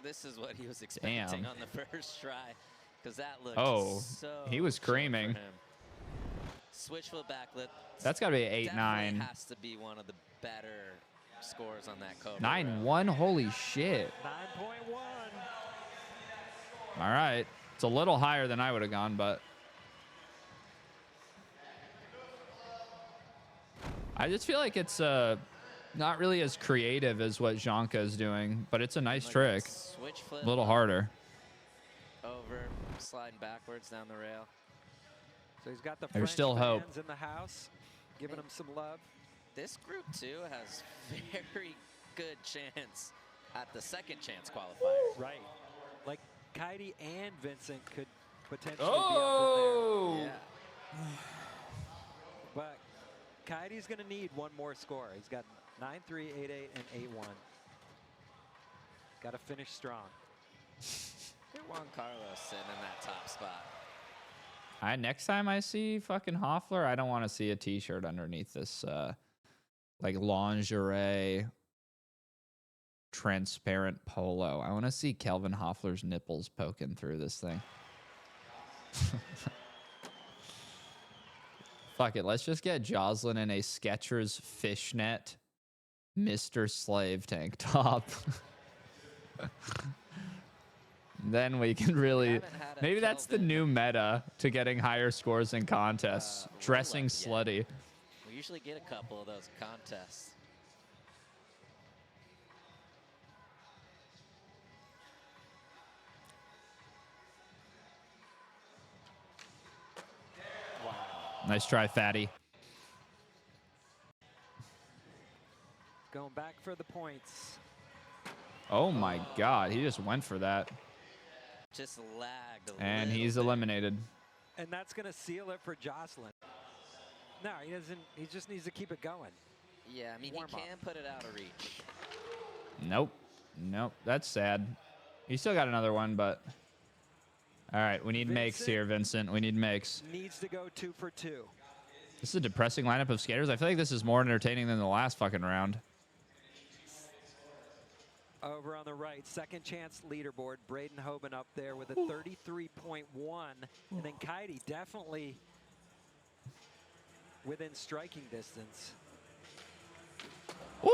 This is what he was expecting on the first try, because that looked so he was creaming. for him. Switch foot backlit. That's got to be an 8-9. Has to be one of the better scores on that Cobra. 9-1. Holy shit. 9.1. All right. It's a little higher than I would have gone, but I just feel like it's not really as creative as what Janka is doing, but it's a nice trick. Switch flip. A little harder. Over, sliding backwards down the rail. So he's got the There's French still hope. fans in the house, giving him some love. This group, too, has very good chance at the second chance qualifier. Right. Like, Kaidi and Vincent could potentially be up in there. Yeah. But Kaidi's going to need one more score. He's got 9-3, 8-8, and 8-1. Got to finish strong. Get Juan Carlos sitting in that top spot. Next time I see fucking Hoffler, I don't want to see a t-shirt underneath this like lingerie transparent polo. I want to see Kelvin Hoffler's nipples poking through this thing. Fuck it. Let's just get Jocelyn in a Skechers fishnet Mr. Slave tank top. Then we can really... Maybe that's the new meta to getting higher scores in contests. Dressing slutty. We usually get a couple of those contests. Wow. Nice try, Fatty. Going back for the points. Oh my god, he just went for that. Just lagged a And little he's bit. eliminated. And that's going to seal it for Jocelyn. No, he doesn't. He just needs to keep it going. Yeah, I mean, Warm he up. can put it out of reach. Nope. Nope. That's sad. He still got another one, but... All right, we need makes Vincent here, Vincent. We need makes. Needs to go 2 for 2. This is a depressing lineup of skaters. I feel like this is more entertaining than the last fucking round. Over on the right, second chance leaderboard. Braden Hoban up there with a 33.1. And then Kaidi definitely within striking distance. Ooh,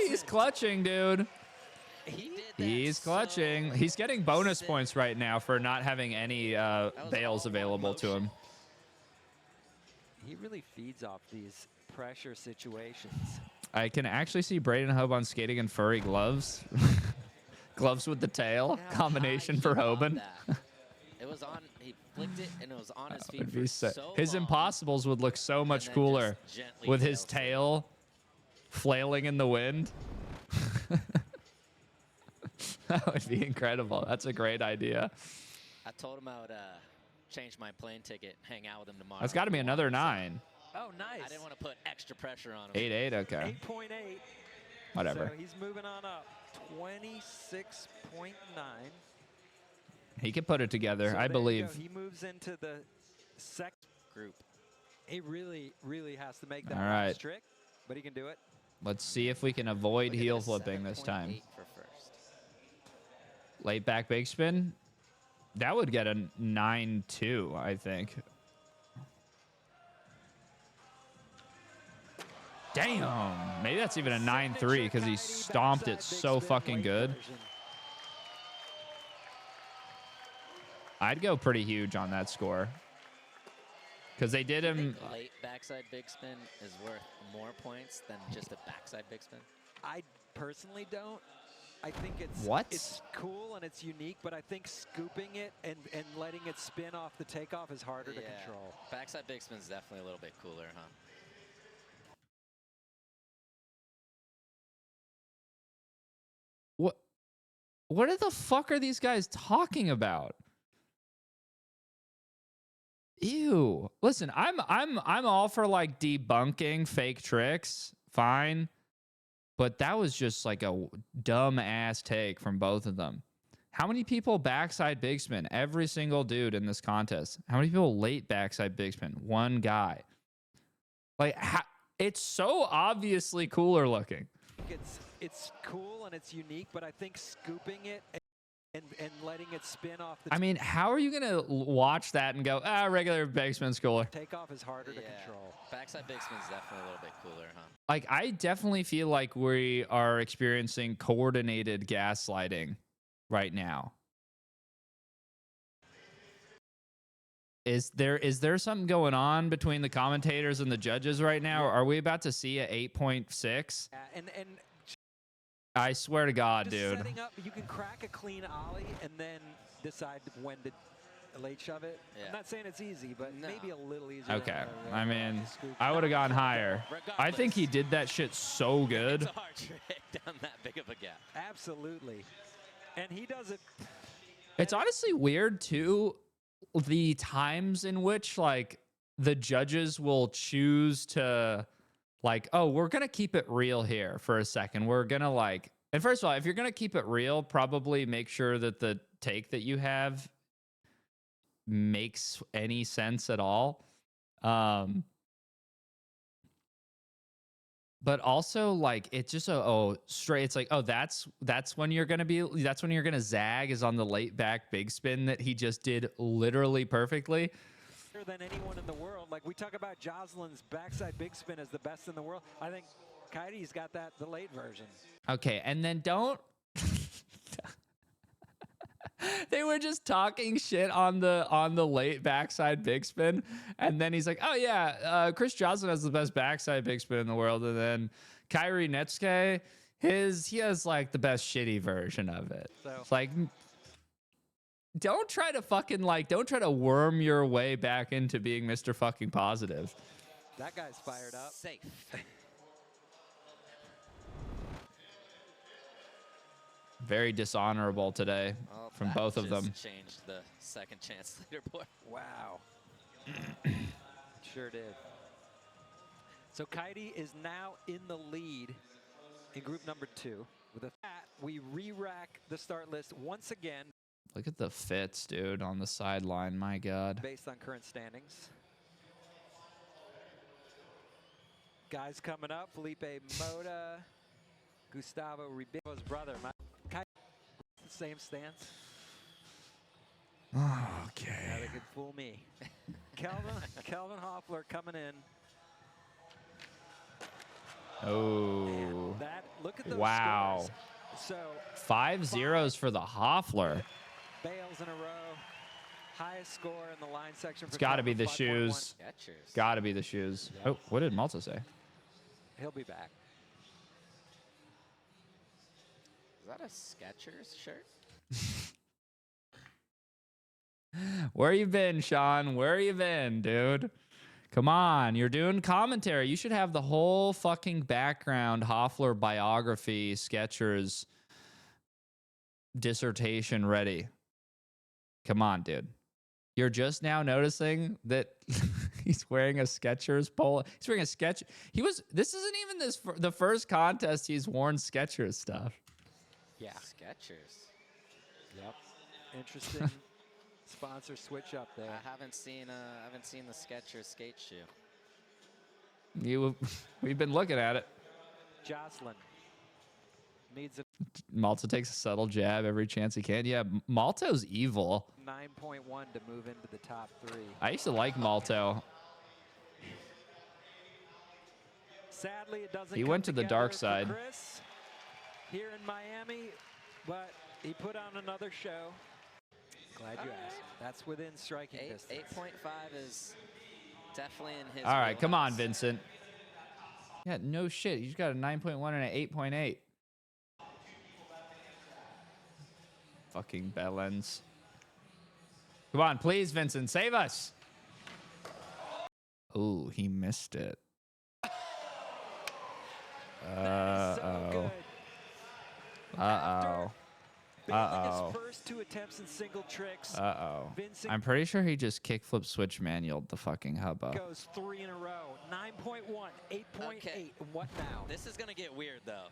he's clutching, dude. He did that He's clutching. He's getting bonus points right now for not having any bails available to him. He really feeds off these pressure situations. I can actually see Braden Hoban skating in furry gloves. Gloves with the tail. Combination for Hoban. It was on, he flicked it, and it was on his feet Would for be sick. so His long. impossibles would look so much then cooler just gently with his tails tail flailing in the wind. That would be incredible. That's a great idea. I told him I would change my plane ticket, hang out with him tomorrow. That's got to be another 9. Oh, nice. I didn't want to put extra pressure on him. 8-8, okay. 8.8. Whatever. So he's moving on up. 26.9. He can put it together, So I there you believe. go. He moves into the second group. He really, really has to make that All last right. trick, but he can do it. Let's see if we can avoid Look at heel this, flipping this time. 7.8 for first. Late back big spin. That would get a 9-2, I think. Damn. Maybe that's even a 9-3 because he stomped it so fucking good. I'd go pretty huge on that score. Because they did I him... think late backside big spin is worth more points than just a backside big spin. I personally don't. I think it's What? it's cool and it's unique, but I think scooping it and letting it spin off the takeoff is harder to control. Backside big spin is definitely a little bit cooler, huh? What the fuck are these guys talking about? Ew. Listen, I'm all for like debunking fake tricks. Fine. But that was just like a dumb ass take from both of them. How many people backside big spin? Every single dude in this contest. How many people late backside big spin? One guy. Like, it's so obviously cooler looking. It's cool and it's unique, but I think scooping it and letting it spin off the I mean, how are you going to watch that and go, regular big spin's cooler? takeoff is harder to control. Backside big spin's definitely a little bit cooler, huh? Like, I definitely feel like we are experiencing coordinated gaslighting right now. Is there something going on between the commentators and the judges right now? Are we about to see a 8.6? And I swear to God, just dude. setting up, you can crack a clean ollie and then decide when to late shove it. Yeah. I'm not saying it's easy, but maybe a little easier. Okay. than I mean, scoop. I would have gone higher. I think he did that shit so good. It's a hard trick down that big of a gap. Absolutely. And he does it. It's honestly weird too, the times in which like the judges will choose to like, oh, we're going to keep it real here for a second. We're going to like, and first of all, if you're going to keep it real, probably make sure that the take that you have makes any sense at all. But also like it's just straight. It's like, oh, that's when you're gonna zag is on the late back big spin that he just did literally perfectly. Better than anyone in the world. Like we talk about Jocelyn's backside big spin as the best in the world. I think Kaity's got the late version. Okay, and then don't. They were just talking shit on the late backside big spin, and then he's like, "Oh yeah, Chris Joslin has the best backside big spin in the world," and then Kyrie Netsuke, he has like the best shitty version of it. So it's like, don't try to worm your way back into being Mr. Fucking Positive. That guy's fired up. Safe. Very dishonorable today from both of them. Changed the second chance leaderboard. Wow. Sure did. So Kaity is now in the lead in group number 2. With that, we re-rack the start list once again. Look at the fits, dude, on the sideline. My God. Based on current standings. Guys coming up, Felipe Mota, Gustavo Ribero's brother. Same stance. Okay. Yeah, they could fool me. Kelvin Hoffler coming in. Oh. Look at those wow. scores. So 5 zeros for the Hoffler. Bales in a row. Highest score in the line section. It's got to be the shoes. Got to be the shoes. Oh, what did Malta say? He'll be back. Is that a Skechers shirt? Where you been, Sean? Where you been, dude? Come on, you're doing commentary. You should have the whole fucking background Hoffler biography, Skechers dissertation ready. Come on, dude. You're just now noticing that he's wearing a Skechers polo. He's wearing a Skechers. This isn't even the first contest he's worn Skechers stuff. Yeah. Skechers. Yep. Interesting sponsor switch up there. I haven't seen the Skechers skate shoe. We've been looking at it. Jocelyn needs a Malta takes a subtle jab every chance he can. Yeah, Malto's evil. 9.1 to move into the top 3. I used to like Malto. Sadly, it doesn't. He come went to the dark together for side. Chris here in Miami, but he put on another show. Glad you asked. That's within striking distance. 8.5 is definitely in his. All right, come on, wheelhouse. Vincent. Yeah, no shit. He's got a 9.1 and an 8.8. Fucking bellends. Come on, please, Vincent, save us. Oh, he missed it. Uh-oh. Uh-oh. Uh-oh. His first 2 attempts in single tricks. Uh-oh. Vincent I'm pretty sure he just kickflip switch manualed the fucking hubba. goes 3 in a row. 9.1, 8.8, Okay. and what now? This is gonna get weird though,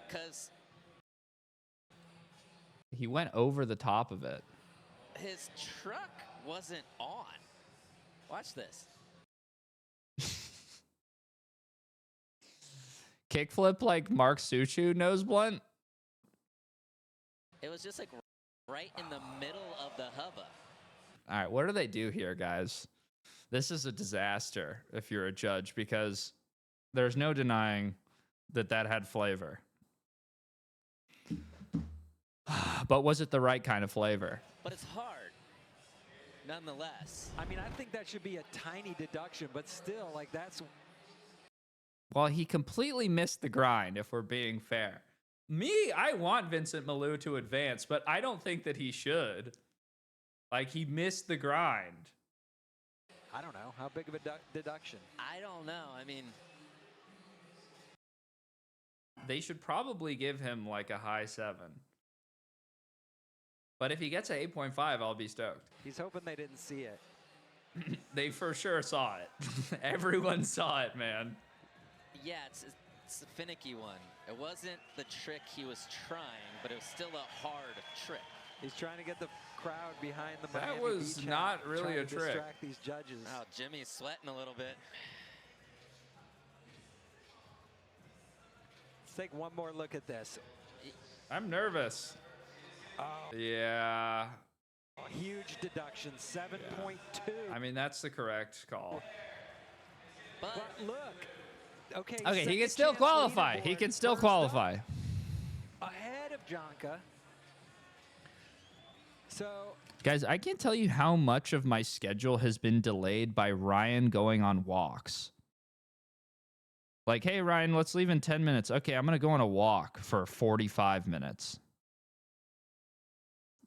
because He went over the top of it. His truck wasn't on. Watch this. Kickflip like Mark Suchu nose blunt. It was just like right in the middle of the hubba. All right, what do they do here, guys? This is a disaster if you're a judge, because there's no denying that that had flavor. But was it the right kind of flavor? But it's hard, nonetheless. I mean, I think that should be a tiny deduction, but still, like, that's... Well, he completely missed the grind, if we're being fair. Me, I want Vincent Malou to advance, but I don't think that he should. Like, he missed the grind. I don't know. How big of a deduction? I don't know. I mean... They should probably give him, like, a high 7. But if he gets an 8.5, I'll be stoked. He's hoping they didn't see it. They for sure saw it. Everyone saw it, man. Yeah, it's a finicky one. It wasn't the trick he was trying, but it was still a hard trick. He's trying to get the crowd behind the That Miami was Beach not hat, really trying a to trick. distract these judges. Oh, Jimmy's sweating a little bit. Let's take one more look at this. I'm nervous. Oh. Yeah. Huge deduction, 7.2. I mean, that's the correct call. But look. Okay, Okay, he second can still chance qualify. He leaderboard, can still first qualify. up, ahead of Jonka. So, Guys, I can't tell you how much of my schedule has been delayed by Ryan going on walks. Like, hey, Ryan, let's leave in 10 minutes. Okay, I'm going to go on a walk for 45 minutes.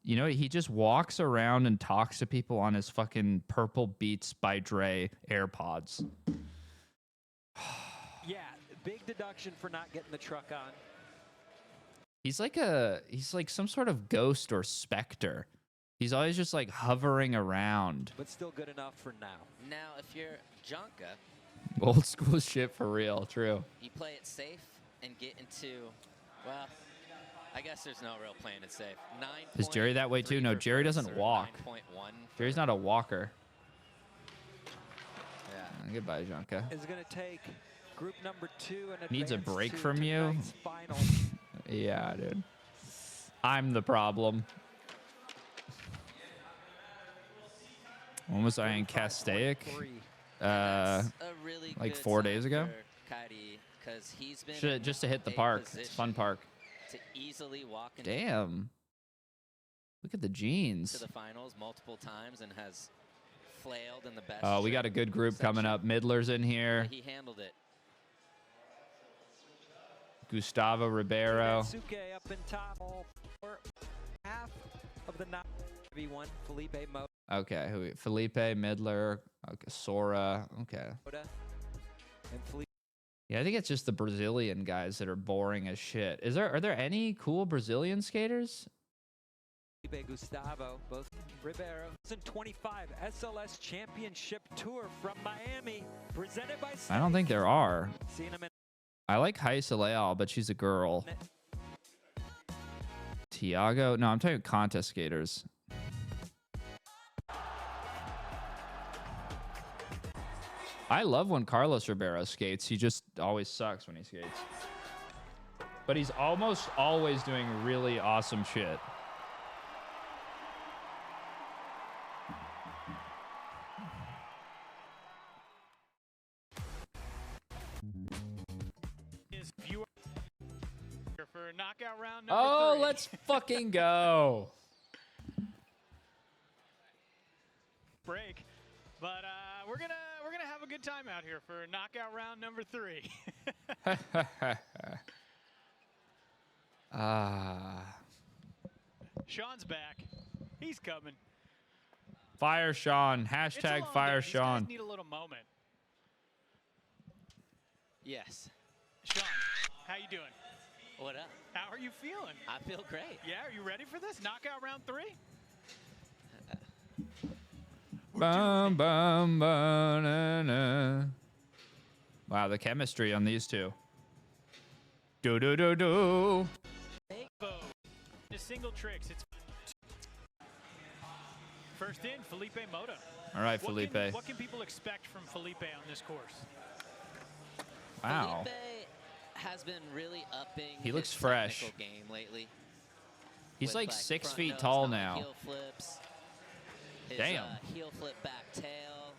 You know, he just walks around and talks to people on his fucking Purple Beats by Dre AirPods. yeah, big deduction for not getting the truck on. He's like some sort of ghost or specter. He's always just like hovering around. But still good enough for now. now, if you're Jonka, Old school shit for real, true. you play it safe and get into, well, I guess there's no real playing it safe. 9. Is Jerry that way too? No, Jerry doesn't walk. 9.1. Jerry's not a walker. Yeah. Goodbye, Jonka. Is going to take group number 2 and Needs a advance break to from you? tonight's final. Yeah, dude. I'm the problem. When was I in Castaic? That's a really like good 4 sign days ago. for Coyote, 'cause he's been Should in just to hit the a park. It's a fun position park. to easily walk into Damn. Look at the jeans. the finals multiple times and has flailed in the best. Oh, we got a trick good group coming section. up. Midler's in here. He handled it. Gustavo Ribeiro. Natsuke up in top. For half of the V1, Felipe Moda. Okay, Felipe, Midler, okay, Sora. Okay. And Felipe. Yeah, I think it's just the Brazilian guys that are boring as shit. Are there any cool Brazilian skaters? Gustavo, both Ribeiro. 2025 SLS Championship Tour from Miami, presented by. I don't think there are. Seeing him in I like Haisa Leal, but she's a girl. Tiago? No, I'm talking contest skaters. I love when Carlos Ribeiro skates. He just always sucks when he skates. But he's almost always doing really awesome shit. Is viewer for knockout round number Oh, 3. let's fucking go. break. But we're gonna have a good time out here for knockout round number 3. Sean's back. He's coming. Fire Sean. It's a Hashtag long fire day. These Sean. guys need a little moment. Yes. Sean, how you doing? What up? How are you feeling? I feel great. Yeah, are you ready for this? Knockout round 3? Bum, bum, ba, na, na. Wow, the chemistry on these two. Do do do do. This single tricks. It's first in, Felipe Mota. All right, Felipe. What can people expect from Felipe on this course? Wow. Felipe has been really upping He looks his fresh. technical game lately. He's with, like 6 front feet nose, tall not now. Heel flips, his, Damn. Heel flip back tail.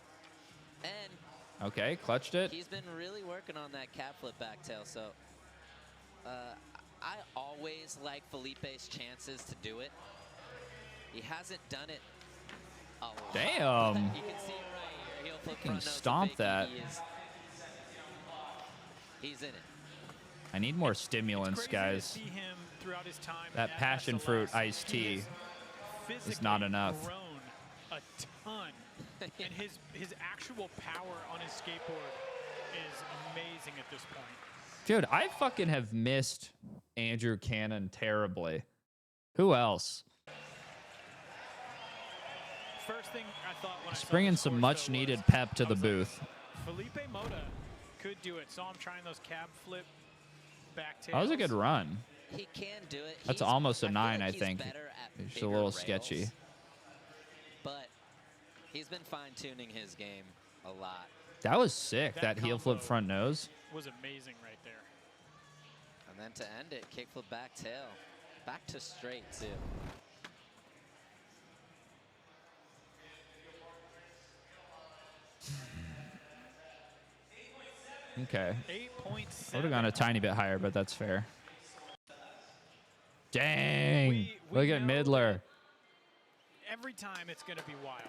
And Okay, clutched it. he's been really working on that cap flip back tail. So I always like Felipe's chances to do it. He hasn't done it a lot. Damn. You can see it right here. Heel flip Fucking front nose stomp fakie. that. He's in it. I need more stimulants, guys. See him throughout his time That at passion SLS. fruit iced He tea has is not physically enough. Grown a ton, and his actual power on his skateboard is amazing at this point. Dude, I fucking have missed Andrew Cannon terribly. Who else? First thing I thought when Just I saw bringing this some course, much though, needed was pep to I the was like, booth. Felipe Mota could do it. Saw him trying those cab flip back tails. That was a good run. He can do it. That's He's- almost a feel 9, like I he's think. better at It's a bigger little rails, sketchy. But he's been fine-tuning his game a lot. That was sick, that heel flip combo front nose. was amazing right there. And then to end it, kickflip back tail. Back to straight, too. Okay. 8.7. I would have gone a tiny bit higher, but that's fair. Dang. Look at know Midler. Every time it's going to be wild.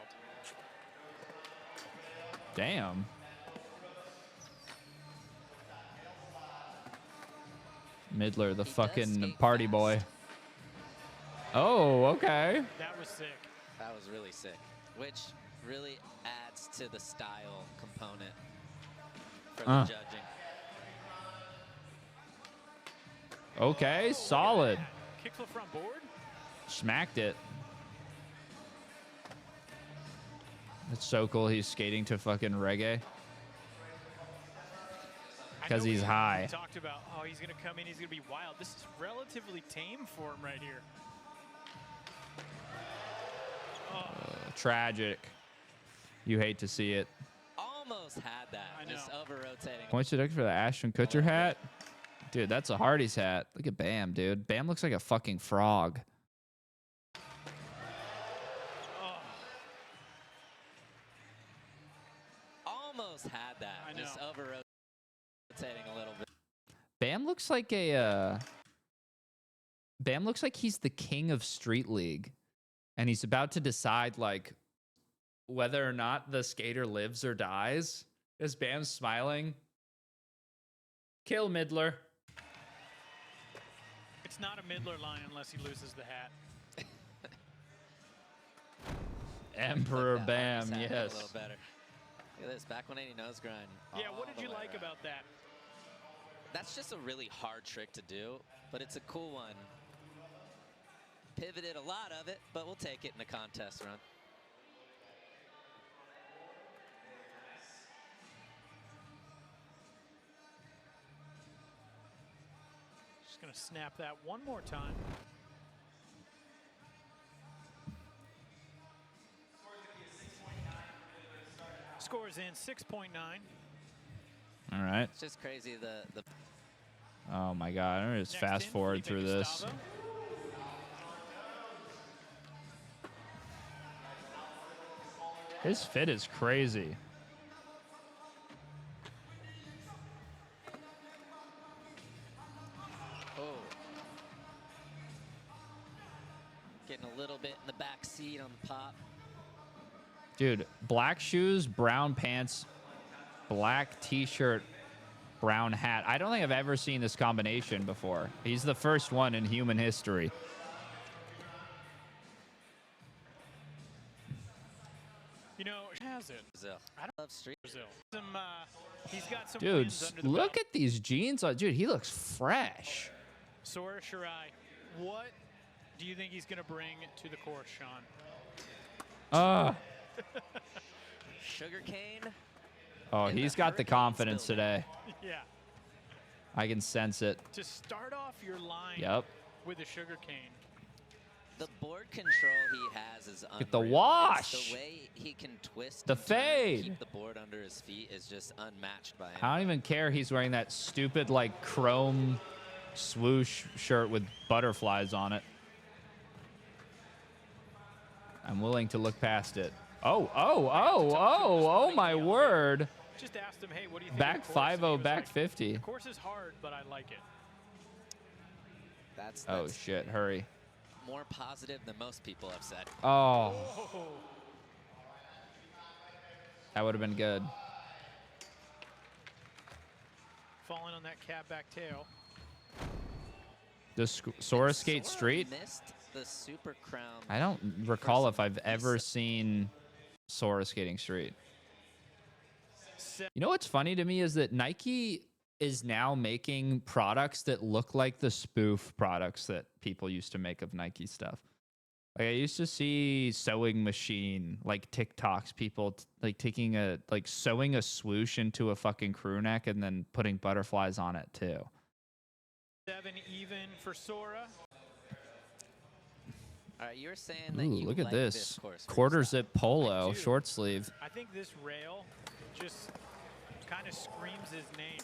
Damn. Midler, the fucking party boy. Oh, okay. That was sick. That was really sick. Which really adds to the style component for the judging. Okay, solid. Kickflip front board. Smacked it. It's so cool he's skating to fucking reggae. Because he's high. We talked about, oh, he's going to come in, he's going to be wild. This is relatively tame for him right here. Oh. Tragic. You hate to see it. Almost had that. I know. Just over-rotating. Points deducted for the Ashton Kutcher hat. Dude, that's a Hardy's hat. Look at Bam, dude. Bam looks like a fucking frog. Almost had that. I know. Just over-rotating a little bit. Bam looks like a Bam looks like he's the king of Street League, and he's about to decide like whether or not the skater lives or dies. Is Bam smiling? Kill Midler. It's not a Midler line unless he loses the hat. Emperor Like that Bam, Hardy's hat a yes. little better. Look at this, back 180 nose grind. Yeah, what all did the you way like around. about that? That's just a really hard trick to do, but it's a cool one. Pivoted a lot of it, but we'll take it in a contest run. Just going to snap that one more time. Scores in 6.9. All right. It's just crazy the Oh my god, I'm gonna just Next fast in, forward Felipe through this. Gustavo. His fit is crazy. oh. Getting a little bit in the back seat on the pop. Dude, black shoes, brown pants, black t-shirt, brown hat. I don't think I've ever seen this combination before. He's the first one in human history. You know, has it. Brazil. I don't love street. Brazil. He's got some Dude, wins under the look belt. at these jeans. Dude, he looks fresh. Sora Shirai, what do you think he's going to bring to the course, Sean? Sugarcane. Oh, In the he's got the Hurricanes confidence building. today. Yeah. I can sense it. To start off your line Yep. with a sugar cane. The board control he has is unreal. Get the It's wash. The way he can twist The and turn and fade. keep the board under his feet is just unmatched by him. I don't even care he's wearing that stupid like chrome swoosh shirt with butterflies on it. I'm willing to look past it. Oh my word. Just asked him, hey, what do you think? Back of the course? And he 5-0, was back like, 50. The course is hard, but I like it. That's Oh shit, hurry. more positive than most people have said. Oh, Oh, that would have been good. falling on that cat back tail. The Sora Skate Sora Street? missed the Super Crown. I don't recall if I've ever seen Sora Skating Street. You know what's funny to me is that Nike is now making products that look like the spoof products that people used to make of Nike stuff. Like I used to see sewing machine, like TikToks, people like taking a like sewing a swoosh into a fucking crew neck and then putting butterflies on it too. 7 even for Sora. All right, you're saying that Ooh, you look at like this. course for Quarter yourself. zip polo, I do. short sleeve. I think this rail just kind of screams his name.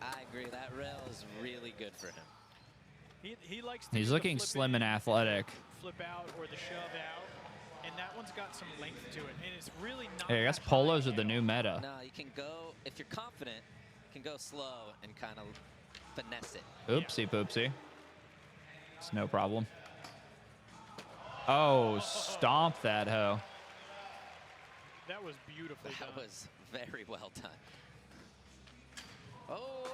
I agree. That rail is really good for him. He likes to He's do the looking flip slim in, and athletic. flip out or the shove out, and that one's got some length to it, and it's really not. Hey, I guess that high polos are at the new all. meta. No, you can go, if you're confident, you can go slow and kind of finesse it. Oopsie poopsie. It's no problem. Oh, stomp that hoe. That was beautifully That done. was very well done.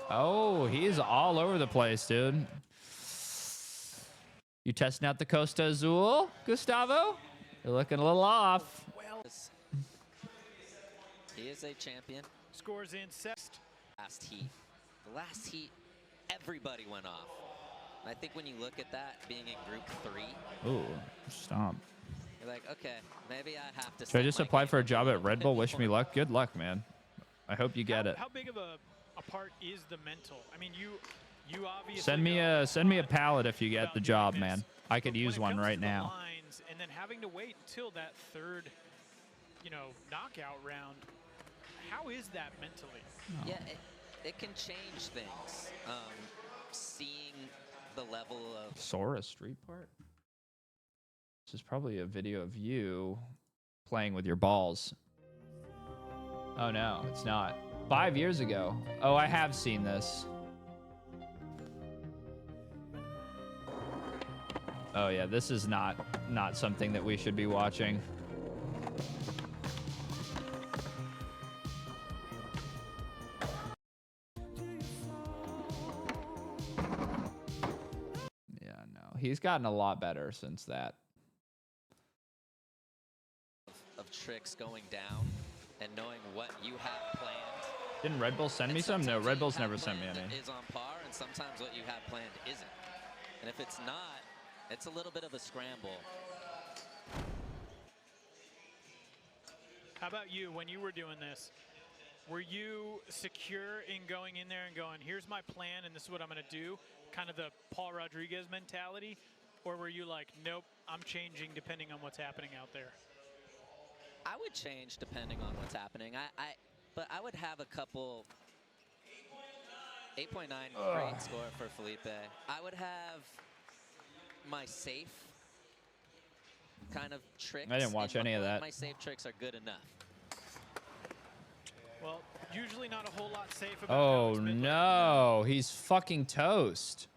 Oh, he's all over the place, dude. You testing out the Costa Azul, Gustavo? You're looking a little off. Well, He is a champion. scores in sixth. Last heat. The last heat, everybody went off. And I think when you look at that, being in group 3, Ooh, stomp. you're like, okay, maybe I have to. Should I step just my apply game for a up job at little Red bit Bull? Wish me more. luck. Good luck, man. I hope you get it. How big of a part is the mental? I mean, you obviously Send me know a pallet if you get about the doing job, this, man. I could but use when it one comes right to the now. lines and then having to wait until that third, knockout round. How is that mentally? Yeah, it can change things. Seeing the level of Sora Street Part? This is probably a video of you playing with your balls. Oh no, it's not. 5 years ago. Oh, I have seen this. Oh yeah, this is not something that we should be watching. Yeah, no. He's gotten a lot better since that. of tricks going down and knowing what you have planned. Didn't Red Bull send me And some? No, sometimes what Red you Bull's have never sent me planned any. Is on par, and sometimes what you have planned isn't. And if it's not, it's a little bit of a scramble. How about you when you were doing this? Were you secure in going in there and going, here's my plan and this is what I'm going to do? Kind of the Paul Rodriguez mentality? Or were you like, nope, I'm changing depending on what's happening out there? I would change depending on what's happening. But I would have a couple. 8.9, great score for Felipe. I would have my safe kind of tricks. I didn't watch in any of my- that. My safe tricks are good enough. Well, usually not a whole lot safe about how Oh it's been no, he's fucking toast.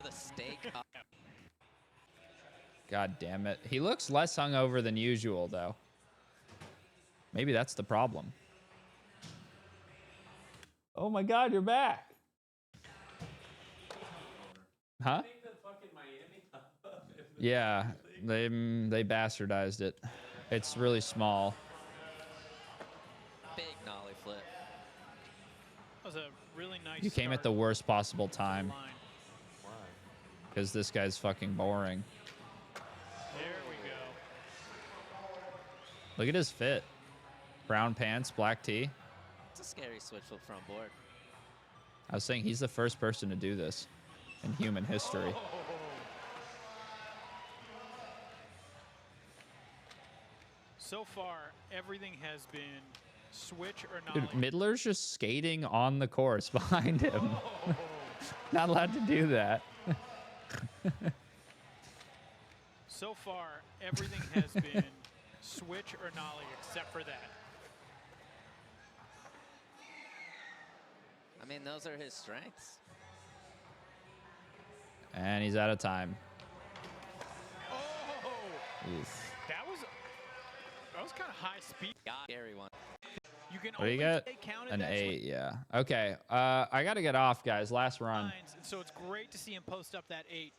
The steak. God damn it. He looks less hungover than usual, though. Maybe that's the problem. Oh my God, you're back. Huh? Yeah, they bastardized it. It's really small. Big nollie flip. That was a really nice You came at the start worst possible to the time line. because this guy's fucking boring. There we go. Look at his fit. Brown pants, black tee. It's a scary switch flip front board. I was saying he's the first person to do this in human history. So far, everything has been switch or Dude, nollie. Midler's just skating on the course behind him. Oh. Not allowed to do that. So far, everything has been switch or nollie except for that. I mean, those are his strengths. And he's out of time. Oh, Oof. that was kind of high speed. Got scary one. You can What do you only get? stay counted, An that's 8, yeah. Okay, I got to get off, guys. Last run. lines, and so it's great to see him post up that 8.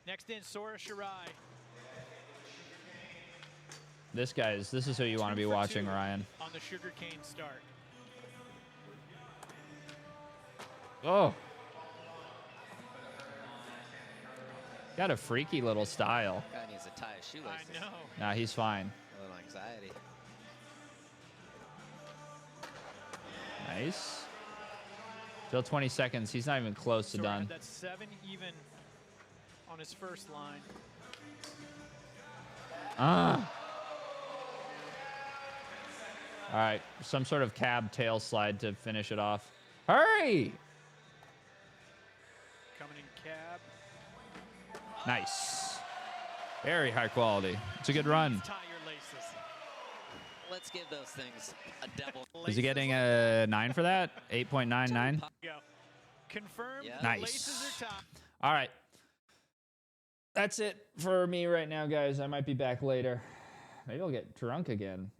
Next in, Sora Shirai. This is who you want to be 2 for watching, 2 Ryan. on the sugarcane start. Oh. Got a freaky little style. Guy needs to tie his shoelaces. I know. Nah, he's fine. A little anxiety. Nice. Still 20 seconds. He's not even close to So done. that's 7 even on his first line. Ah. All right, some sort of cab tail slide to finish it off. Hurry! Coming in cab. Nice. Very high quality. It's a good run. Tie your laces. Let's give those things a double. Is he getting a 9 for that? 8.99? Go. Confirmed. Yeah. The Nice. laces are tied. All right. That's it for me right now, guys. I might be back later. Maybe I'll get drunk again.